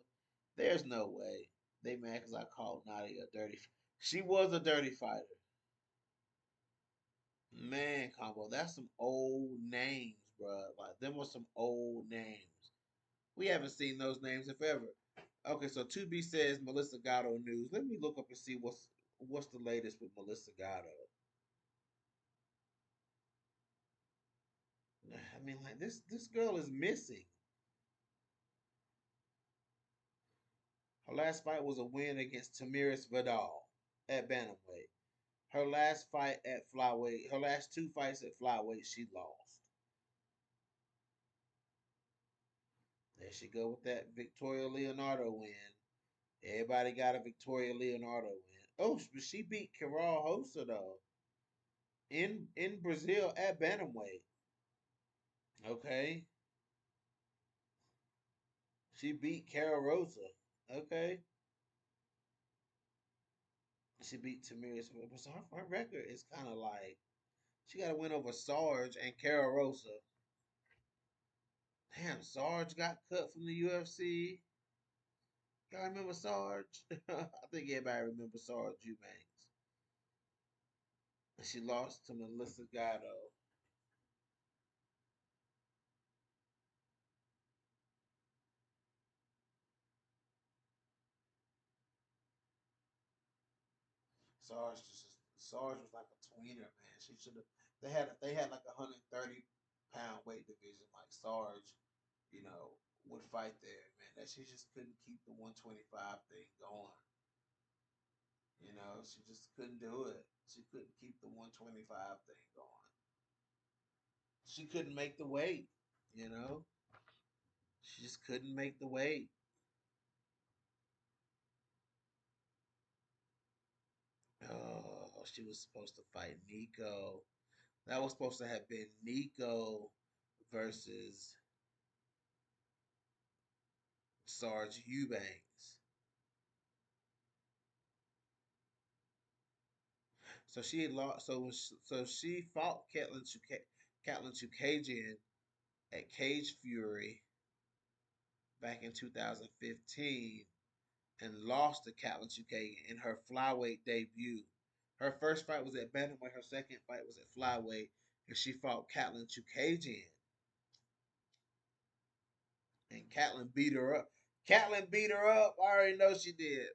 There's no way. They mad because I called Nadia a dirty. She was a dirty fighter. Man, Combo, that's some old names, bro. Like, them were some old names. We haven't seen those names if ever. Okay, so 2B says Melissa Gatto news. Let me look up and see what's the latest with Melissa Gatto. I mean, like this girl is missing. Her last fight was a win against Tamiris Vidal at bantamweight. Her last fight at flyweight, her last two fights at flyweight, she lost. There she go with that Victoria Leonardo win. Everybody got a Victoria Leonardo win. Oh, but she beat Carol Hossa though in Brazil at bantamweight. Okay, she beat Carol Rosa. Okay, she beat Tamiris. So her record is kind of like she got to win over Sarge and Carol Rosa. Damn, Sarge got cut from the UFC. Y'all remember Sarge? I think everybody remembers Sarge Eubanks. She lost to Melissa Gatto. Sarge was like a tweener, man. She should have. They had like 130-pound weight division. Like Sarge, would fight there, man. That she just couldn't keep the 125 thing going. She just couldn't do it. She couldn't keep the 125 thing going. She couldn't make the weight. You know, she just couldn't make the weight. Oh, she was supposed to fight Nico. That was supposed to have been Nico versus Sarge Eubanks. So she had lost. So she fought Caitlin Chukagian at Cage Fury back in 2015 and lost to Caitlin Chukagian in her flyweight debut. Her first fight was at bantamweight. Her second fight was at flyweight, and she fought Caitlin Chukagian. And Caitlin beat her up. Caitlin beat her up. I already know she did.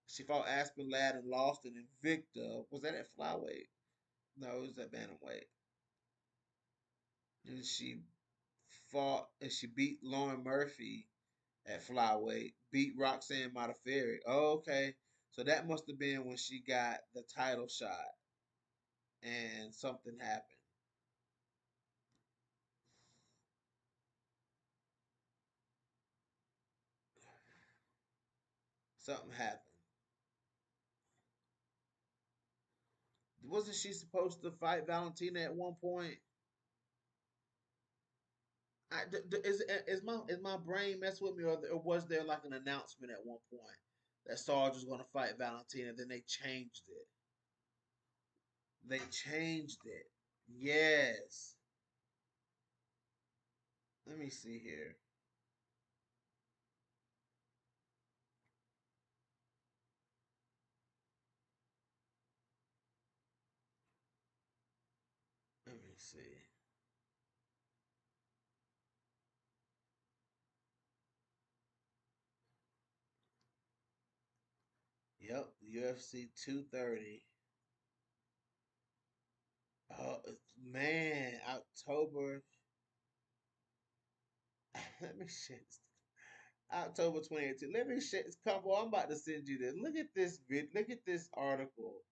She fought Aspen Ladd and lost in Invicta. Was that at flyweight? No, it was at bantamweight. And she beat Lauren Murphy at flyweight, beat Roxanne Modafferi. Oh, okay. So that must have been when she got the title shot and something happened. Something happened. Wasn't she supposed to fight Valentina at one point? Is my brain mess with me, or was there like an announcement at one point that Sarge was going to fight Valentina? Then they changed it. They changed it. Yes. Let me see here. Let me see. Yep, UFC 230. Oh man, October. Let me shit. October 2018. Let me shit. Come on, I'm about to send you this. Look at this vid. Look at this article.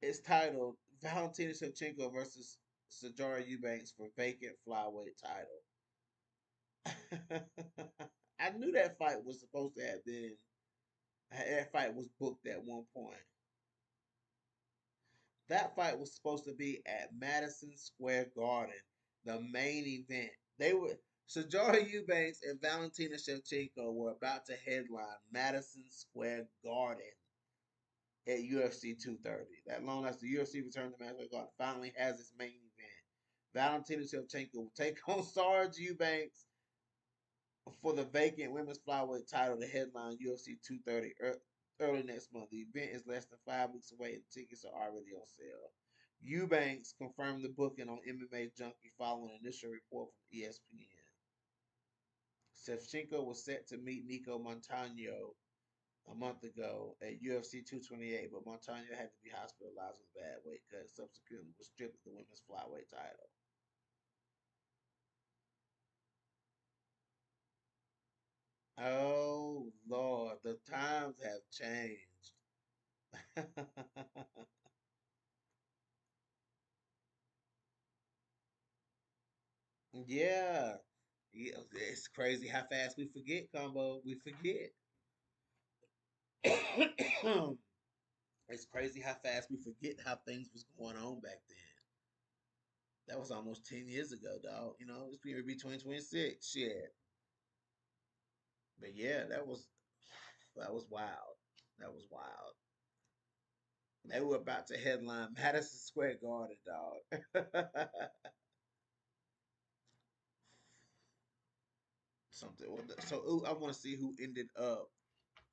It's titled Valentina Shevchenko versus Sajara Eubanks for vacant flyweight title. I knew that fight was supposed to have been. That fight was booked at one point. That fight was supposed to be at Madison Square Garden, the main event. Sajara Eubanks and Valentina Shevchenko were about to headline Madison Square Garden at UFC 230. That long as the UFC return to Madison Square Garden finally has its main event. Valentina Shevchenko will take on Sarge Eubanks for the vacant women's flyweight title to headline UFC 230 early next month. The event is less than 5 weeks away and tickets are already on sale. Eubanks confirmed the booking on MMA Junkie following an initial report from ESPN. Shevchenko was set to meet Nico Montano a month ago at UFC 228, but Montano had to be hospitalized with a bad weight cut. Subsequently, was stripped of the women's flyweight title. Oh Lord, the times have changed. Yeah. Yeah, it's crazy how fast we forget, combo. We forget. It's crazy how fast we forget how things was going on back then. That was almost 10 years ago, dog. You know, it's going to be 2026. Shit. But yeah, that was wild. That was wild. They were about to headline Madison Square Garden, dog. Something. So ooh, I want to see who ended up.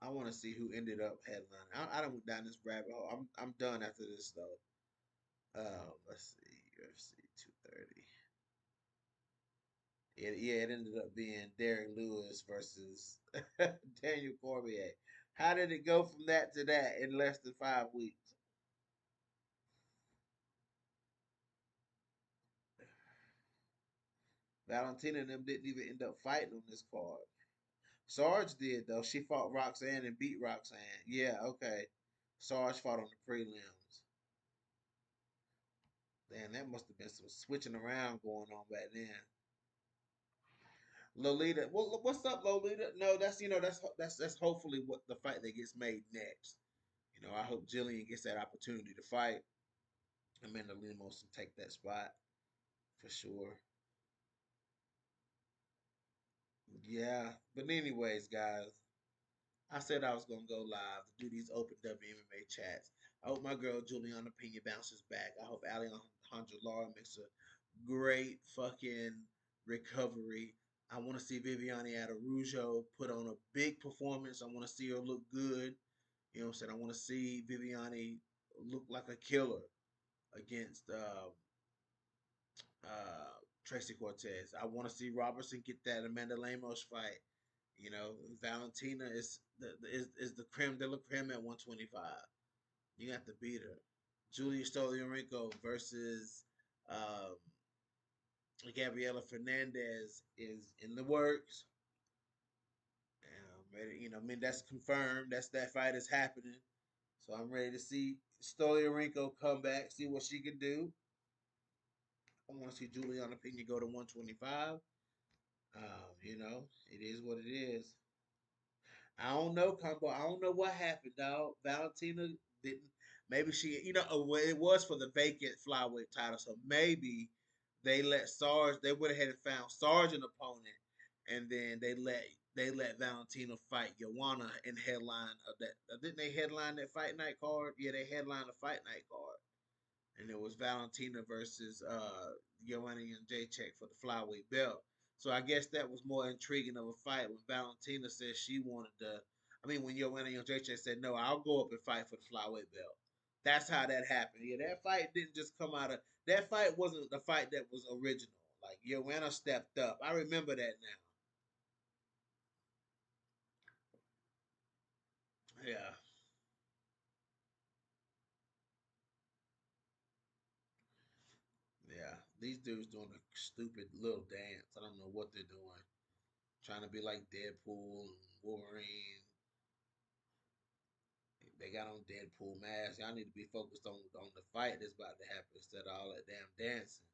I want to see who ended up headlining. I don't went down this rabbit hole. I'm done after this though. Let's see, UFC 230. Yeah, it ended up being Derek Lewis versus Daniel Cormier. How did it go from that to that in less than 5 weeks? Valentina and them didn't even end up fighting on this card. Sarge did though. She fought Roxanne and beat Roxanne. Yeah, okay. Sarge fought on the prelims. Damn, that must have been some switching around going on back then. Lolita, well, what's up, Lolita? No, that's hopefully what the fight that gets made next. You know, I hope Jillian gets that opportunity to fight. Amanda Lemos and take that spot for sure. Yeah, but anyways, guys, I said I was gonna go live to do these open WMMA chats. I hope my girl Juliana Pena bounces back. I hope Alejandra Lara makes a great fucking recovery. I want to see Viviane Araújo put on a big performance. I want to see her look good. You know what I'm saying? I want to see Viviane look like a killer against uh, Tracy Cortez. I want to see Robertson get that Amanda Lemos fight. You know, Valentina is the creme de la creme at 125. You have to beat her. Julia Stoliarenko versus um, Gabriela Fernandez is in the works. And I'm ready, you know, I mean that's confirmed. That fight is happening. So I'm ready to see Stoliarenko come back, see what she can do. I want to see Juliana Pena go to 125. You know, it is what it is. I don't know, Combo. I don't know what happened, dog. Valentina didn't. Maybe she, you know, well, it was for the vacant flyweight title, so maybe they let Sarge. They would have had found Sarge an opponent, and then they let Valentina fight Joanna and headline of that. Didn't they headline that fight night card? Yeah, they headlined the fight night card, and it was Valentina versus Joanna and Jacek for the flyweight belt. So I guess that was more intriguing of a fight when Valentina said she wanted to. I mean, when Joanna and Jacek said no, I'll go up and fight for the flyweight belt. That's how that happened. Yeah, that fight didn't just come out of that fight wasn't the fight that was original. Like Joanna stepped up. I remember that now. Yeah, yeah. These dudes doing a stupid little dance. I don't know what they're doing. Trying to be like Deadpool and Wolverine. They got on Deadpool masks. Y'all need to be focused on the fight that's about to happen instead of all that damn dancing.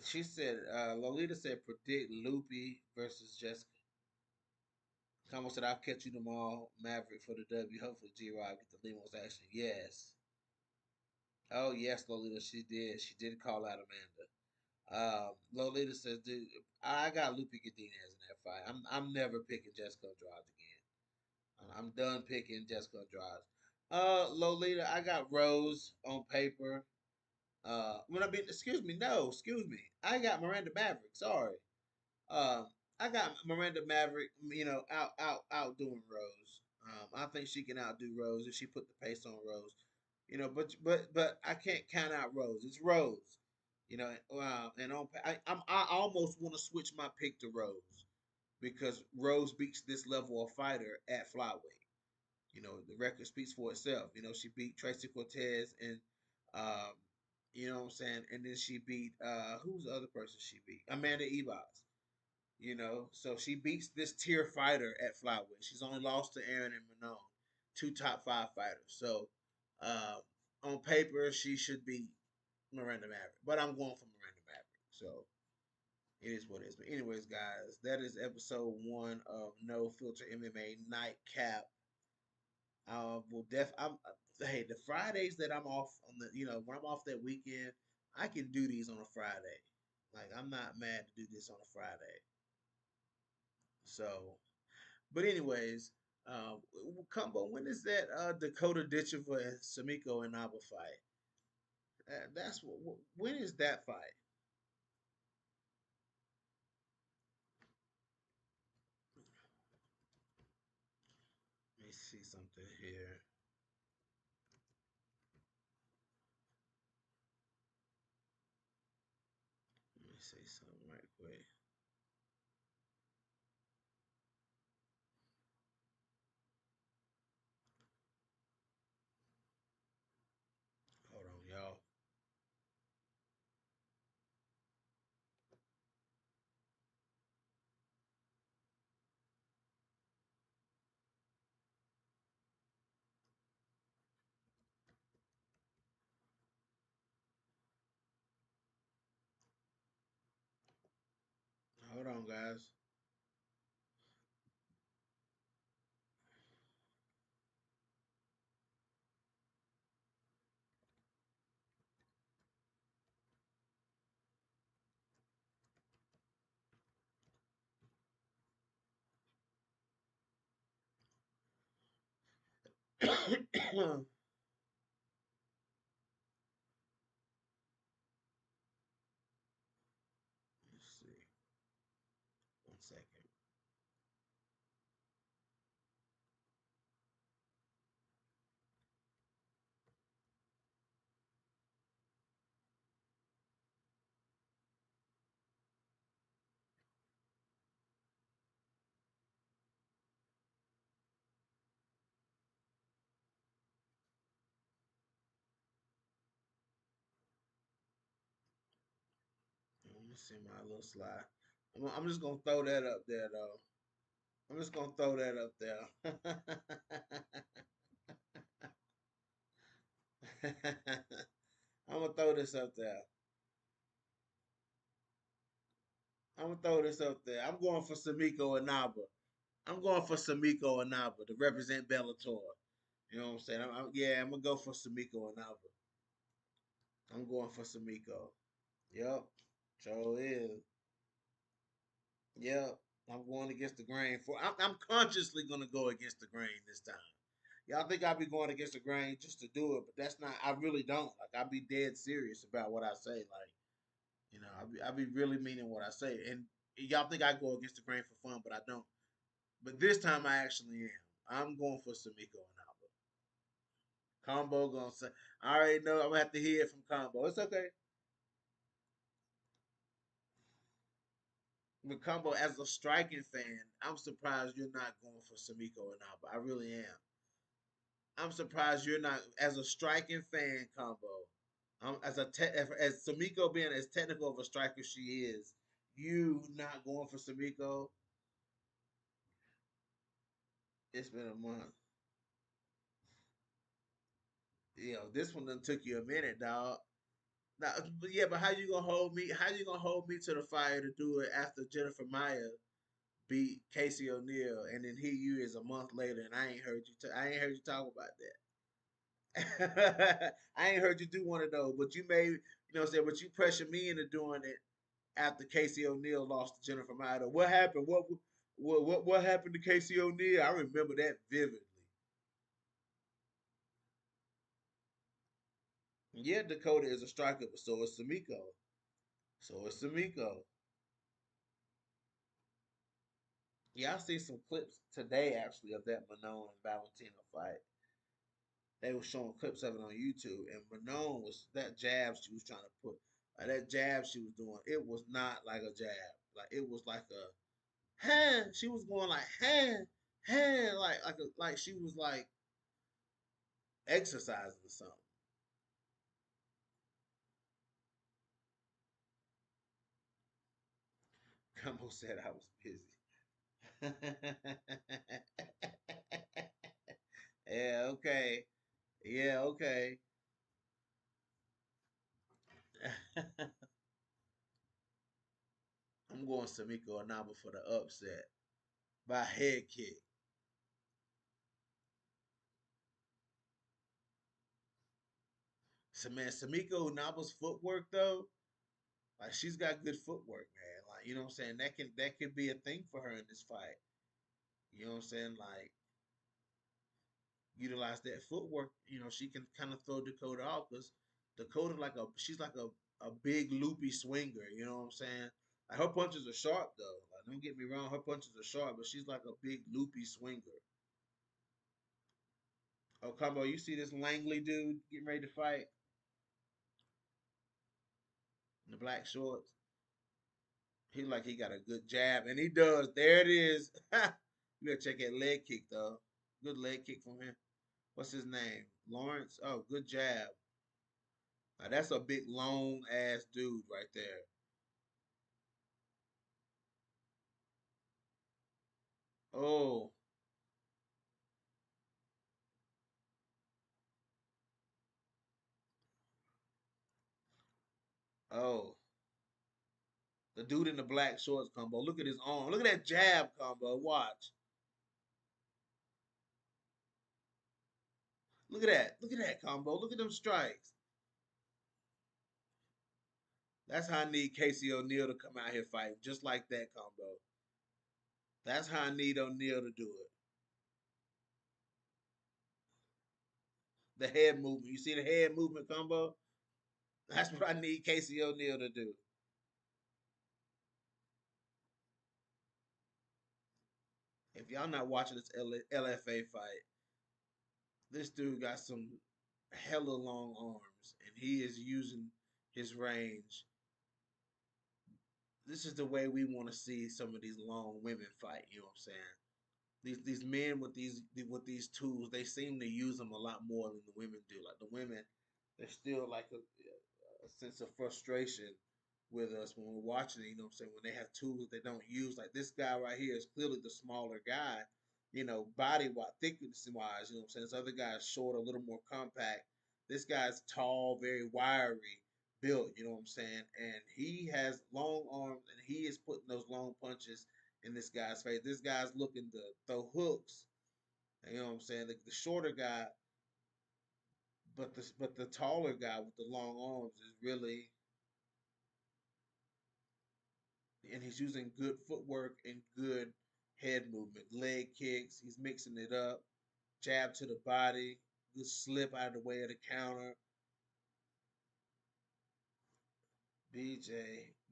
She said, Lolita said, predict Loopy versus Jessica. Como said, I'll catch you tomorrow, Maverick for the W. Hopefully, G Rod get the Limos action. Yes. Oh, yes, Lolita, she did. She did call out Amanda. Lolita says, dude, I got Lupe Godinez in that fight. I'm never picking Jessica Andrade again. I'm done picking Jessica Andrade. Lolita, I got Rose on paper. When I been, excuse me, no, excuse me. I got Miranda Maverick. Sorry. I got Miranda Maverick. You know, outdoing Rose. I think she can outdo Rose if she put the pace on Rose. But I can't count out Rose. It's Rose. And I almost want to switch my pick to Rose because Rose beats this level of fighter at flyweight. The record speaks for itself. She beat Tracy Cortez and um, you know what I'm saying, and then she beat who's the other person she beat? Amanda Ebas. So she beats this tier fighter at flyweight. She's only lost to Aaron and Manon, two top five fighters. So uh, on paper, she should beat Miranda Maverick, but I'm going for Miranda Maverick. So it is what it is. But anyways, guys, that is episode 1 of No Filter MMA Nightcap. Hey, the Fridays that I'm off on when I'm off that weekend, I can do these on a Friday. Like I'm not mad to do this on a Friday. So, but anyways, Combo, when is that Dakota Ditchova and Samiko and Naba fight? When is that fight? Let me see something here. Let me see something right quick. Hold on, y'all. Hold on, guys. Let's see. 1 second. Let me see my little slide. I'm just gonna throw that up there though. I'm just gonna throw that up there. I'm gonna throw this up there. I'm gonna throw this up there. I'm going for Samiko Inaba. I'm going for Samiko Inaba to represent Bellator. You know what I'm saying? Yeah, I'm gonna go for Samiko Inaba. I'm going for Samiko. Yep, so is. Yep, I'm going against the grain. I'm consciously gonna go against the grain this time. Y'all think I'll be going against the grain just to do it, but that's not. I really don't. Like I'll be dead serious about what I say. Like I'll be really meaning what I say. And y'all think I go against the grain for fun, but I don't. But this time I actually am. I'm going for Samiko and Alba. Combo gonna say. I already know I'm gonna have to hear it from Combo. It's okay. But Combo, as a striking fan, I'm surprised you're not going for Samiko and Alba. I really am. I'm surprised you're not as a striking fan, Combo. As Samiko being as technical of a striker she is, you not going for Samiko. It's been a month. This one done took you a minute, dog. Now, but yeah, but how you gonna hold me? How you gonna hold me to the fire to do it after Jennifer Maya beat Casey O'Neill, and then here you is a month later, and I ain't heard you. I ain't heard you talk about that. I ain't heard you do one of those, but you made what I'm saying. But you pressured me into doing it after Casey O'Neill lost to Jennifer Maya. What happened? What happened to Casey O'Neill? I remember that vividly. Yeah, Dakota is a striker, but so is Samiko. So is Samiko. Yeah, I see some clips today actually of that Manon and Valentino fight. They were showing clips of it on YouTube, and Manon was that jab she was trying to put, like that jab she was doing. It was not like a jab, like it was like a hand. She was going like hand, like she was like exercising or something. Gumbo said I was busy. Yeah, okay. Yeah, okay. I'm going Samiko Anaba for the upset by head kick. So man, Samiko Naba's footwork though, like she's got good footwork, man. Like you know what I'm saying. That could be a thing for her in this fight. You know what I'm saying? Like utilize that footwork. You know she can kind of throw Dakota off because Dakota she's like a big loopy swinger. You know what I'm saying? Like her punches are sharp though. Like don't get me wrong, her punches are sharp, but she's like a big loopy swinger. Oh, Combo, you see this Langley dude getting ready to fight in the black shorts? He like he got a good jab, and he does. There it is. You gotta check that leg kick though. Good leg kick from him. What's his name? Lawrence. Oh, good jab. Now, that's a big long ass dude right there. Oh, oh. The dude in the black shorts Combo. Look at his arm. Look at that jab Combo. Watch. Look at that. Look at that Combo. Look at them strikes. That's how I need Casey O'Neill to come out here fighting, just like that Combo. That's how I need O'Neill to do it. The head movement. You see the head movement Combo? That's what I need Casey O'Neill to do. If y'all not watching this LFA fight, this dude got some hella long arms, and he is using his range. This is the way we want to see some of these long women fight. You know what I'm saying? These men with these tools, they seem to use them a lot more than the women do. Like the women, they're still like a sense of frustration with us when we're watching it. You know what I'm saying? When they have tools they don't use, like this guy right here is clearly the smaller guy. You know, body wise, thickness wise. You know what I'm saying? This other guy is short, a little more compact. This guy's tall, very wiry built. You know what I'm saying? And he has long arms, and he is putting those long punches in this guy's face. This guy's looking to throw hooks. You know what I'm saying? The shorter guy, but the taller guy with the long arms is really, and he's using good footwork and good head movement, leg kicks. He's mixing it up, jab to the body, good slip out of the way of the counter. BJ,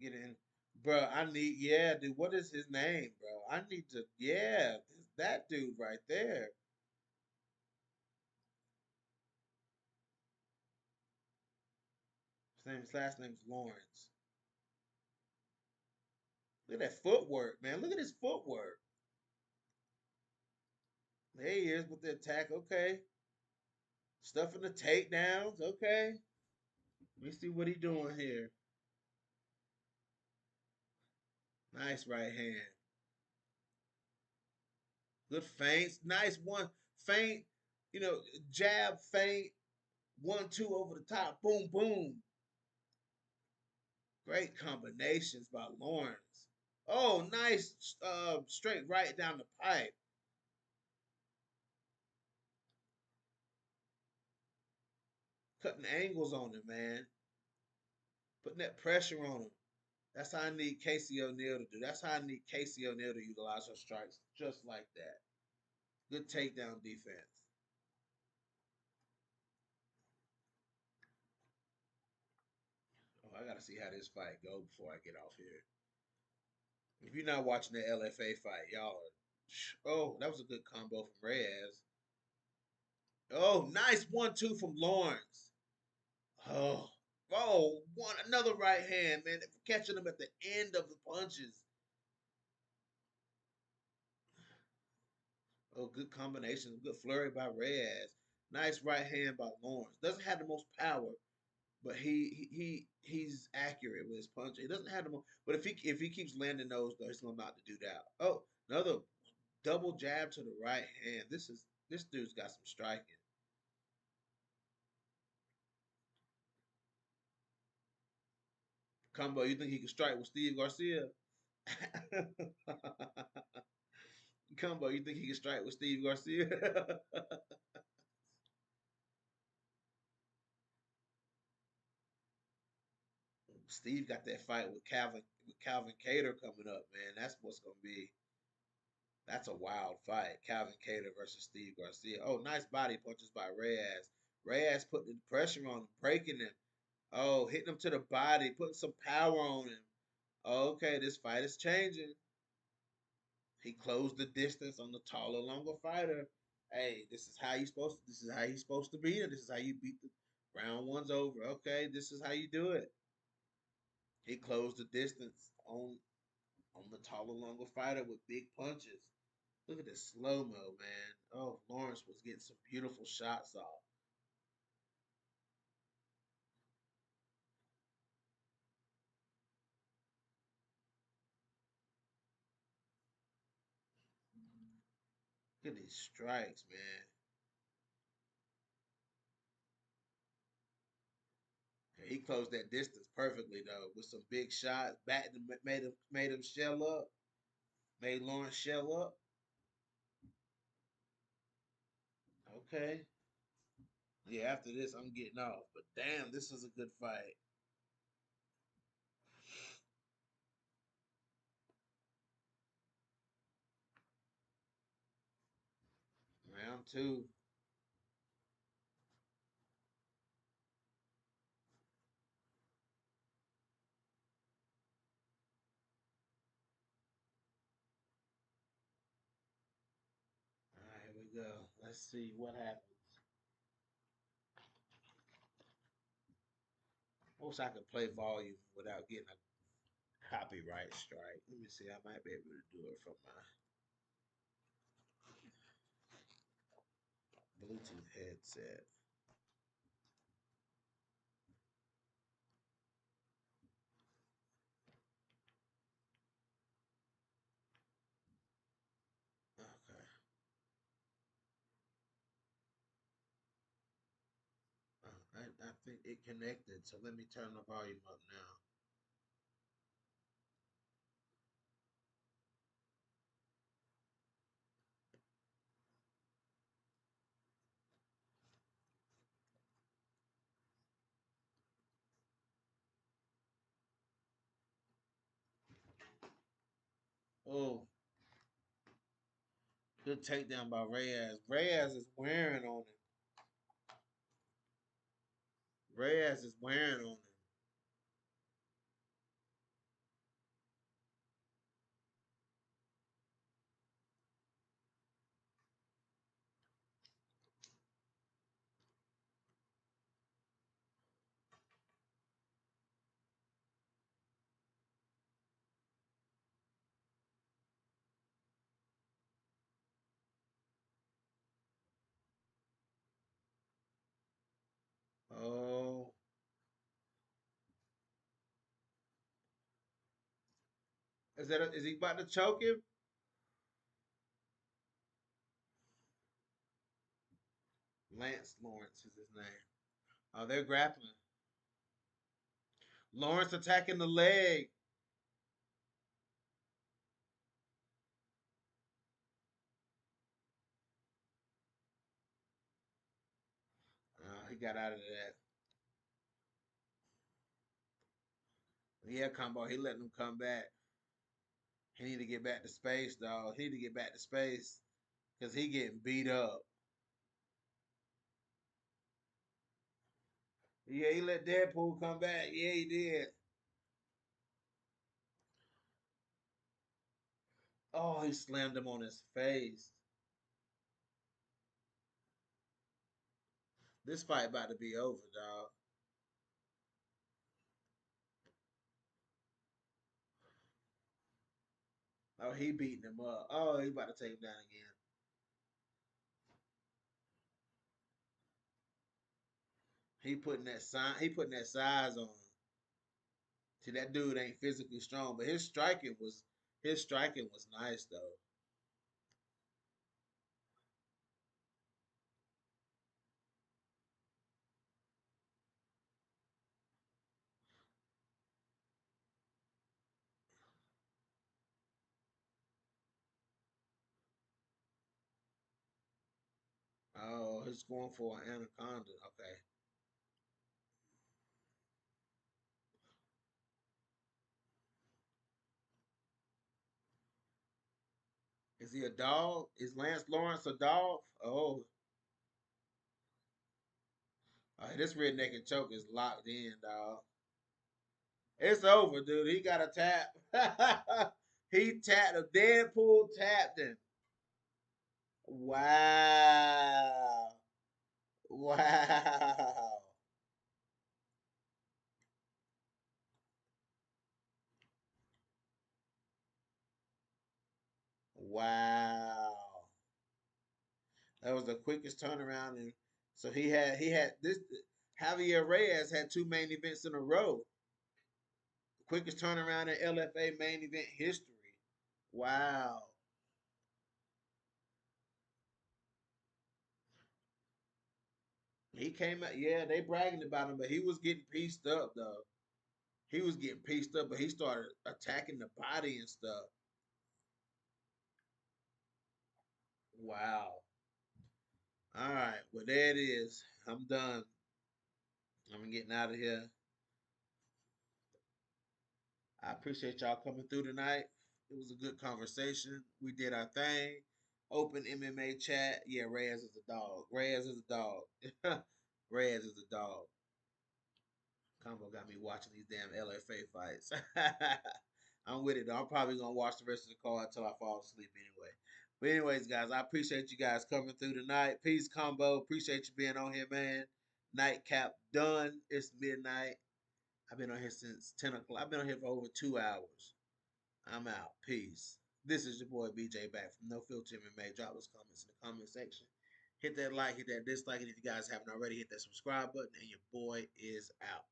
get in, bro. I need, yeah, dude. What is his name, bro? I need to, yeah, that dude right there. His last name's Lawrence. Look at that footwork, man. Look at his footwork. There he is with the attack. Okay. Stuffing the takedowns. Okay. Let me see what he doing here. Nice right hand. Good feints. Nice one. Feint. You know, jab, feint. 1-2 over the top. Boom, boom. Great combinations by Lawrence. Oh, nice straight right down the pipe. Cutting angles on him, man. Putting that pressure on him. That's how I need Casey O'Neill to do. That's how I need Casey O'Neill to utilize her strikes just like that. Good takedown defense. Oh, I gotta see how this fight go before I get off here. If you're not watching the LFA fight, y'all are. Oh, that was a good combo from Reyes. Oh, nice 1-2 from Lawrence. Oh, one another right hand, man. Catching him at the end of the punches. Oh, good combination. Good flurry by Reyes. Nice right hand by Lawrence. Doesn't have the most power, but he's accurate with his punch. He doesn't have the most, but if he keeps landing those, though, he's gonna knock the dude out. Oh, another double jab to the right hand. This dude's got some striking. Combo, you think he can strike with Steve Garcia? Combo, you think he can strike with Steve Garcia? Steve got that fight with Calvin Cater coming up, man. That's what's gonna be. That's a wild fight. Calvin Cater versus Steve Garcia. Oh, nice body punches by Reyes. Reyes putting the pressure on him, breaking him. Oh, hitting him to the body, putting some power on him. Okay, this fight is changing. He closed the distance on the taller, longer fighter. Hey, this is how you supposed to beat it. This is how you beat the round one's over. Okay, this is how you do it. He closed the distance on the taller, longer fighter with big punches. Look at this slow mo, man. Oh, Lawrence was getting some beautiful shots off. Look at these strikes, man. He closed that distance perfectly though, with some big shots. Back made him shell up. Made Lawrence shell up. Okay. Yeah, after this, I'm getting off. But damn, this was a good fight. Round two. All right, here we go. Let's see what happens. I wish I could play volume without getting a copyright strike. Let me see. I might be able to do it from my Bluetooth headset. Okay. I think it connected, so let me turn the volume up now. Oh, good takedown by Reyes. Reyes is wearing on him. Reyes is wearing on him. Oh, is he about to choke him? Lance Lawrence is his name. Oh, they're grappling. Lawrence attacking the leg. He got out of that. Yeah, combo. He letting him come back. He need to get back to space, dog. He need to get back to space because he getting beat up. Yeah, he let Deadpool come back. Yeah, he did. Oh, he slammed him on his face. This fight about to be over, dog. Oh, he beating him up. Oh, he about to take him down again. He putting that sign. He putting that size on. See, that dude ain't physically strong, but his striking was nice though. Oh, he's going for an anaconda. Okay. Is he a dog? Is Lance Lawrence a dog? This rear naked choke is locked in, dog. It's over, dude. He got a tap. He tapped him. Deadpool tapped him. Wow. Wow. Wow. That was the quickest turnaround, and so he had this. Javier Reyes had two main events in a row. Quickest turnaround in LFA main event history. Wow. He came out. Yeah, they bragging about him, but he was getting pieced up though. He was getting pieced up, but he started attacking the body and stuff. Wow. All right. Well, there it is. I'm done. I'm getting out of here. I appreciate y'all coming through tonight. It was a good conversation. We did our thing. Open MMA chat. Yeah, Reyes is a dog. Reyes is a dog. Reyes is a dog. Combo got me watching these damn LFA fights. I'm with it though. I'm probably gonna watch the rest of the card until I fall asleep anyway. But anyways, guys, I appreciate you guys coming through tonight. Peace, combo. Appreciate you being on here, man. Nightcap done. It's midnight. I've been on here since 10 o'clock. I've been on here for over 2 hours. I'm out. Peace. This is your boy BJ back from No Filter MMA. Drop those comments in the comment section. Hit that like, hit that dislike, and if you guys haven't already, hit that subscribe button, and your boy is out.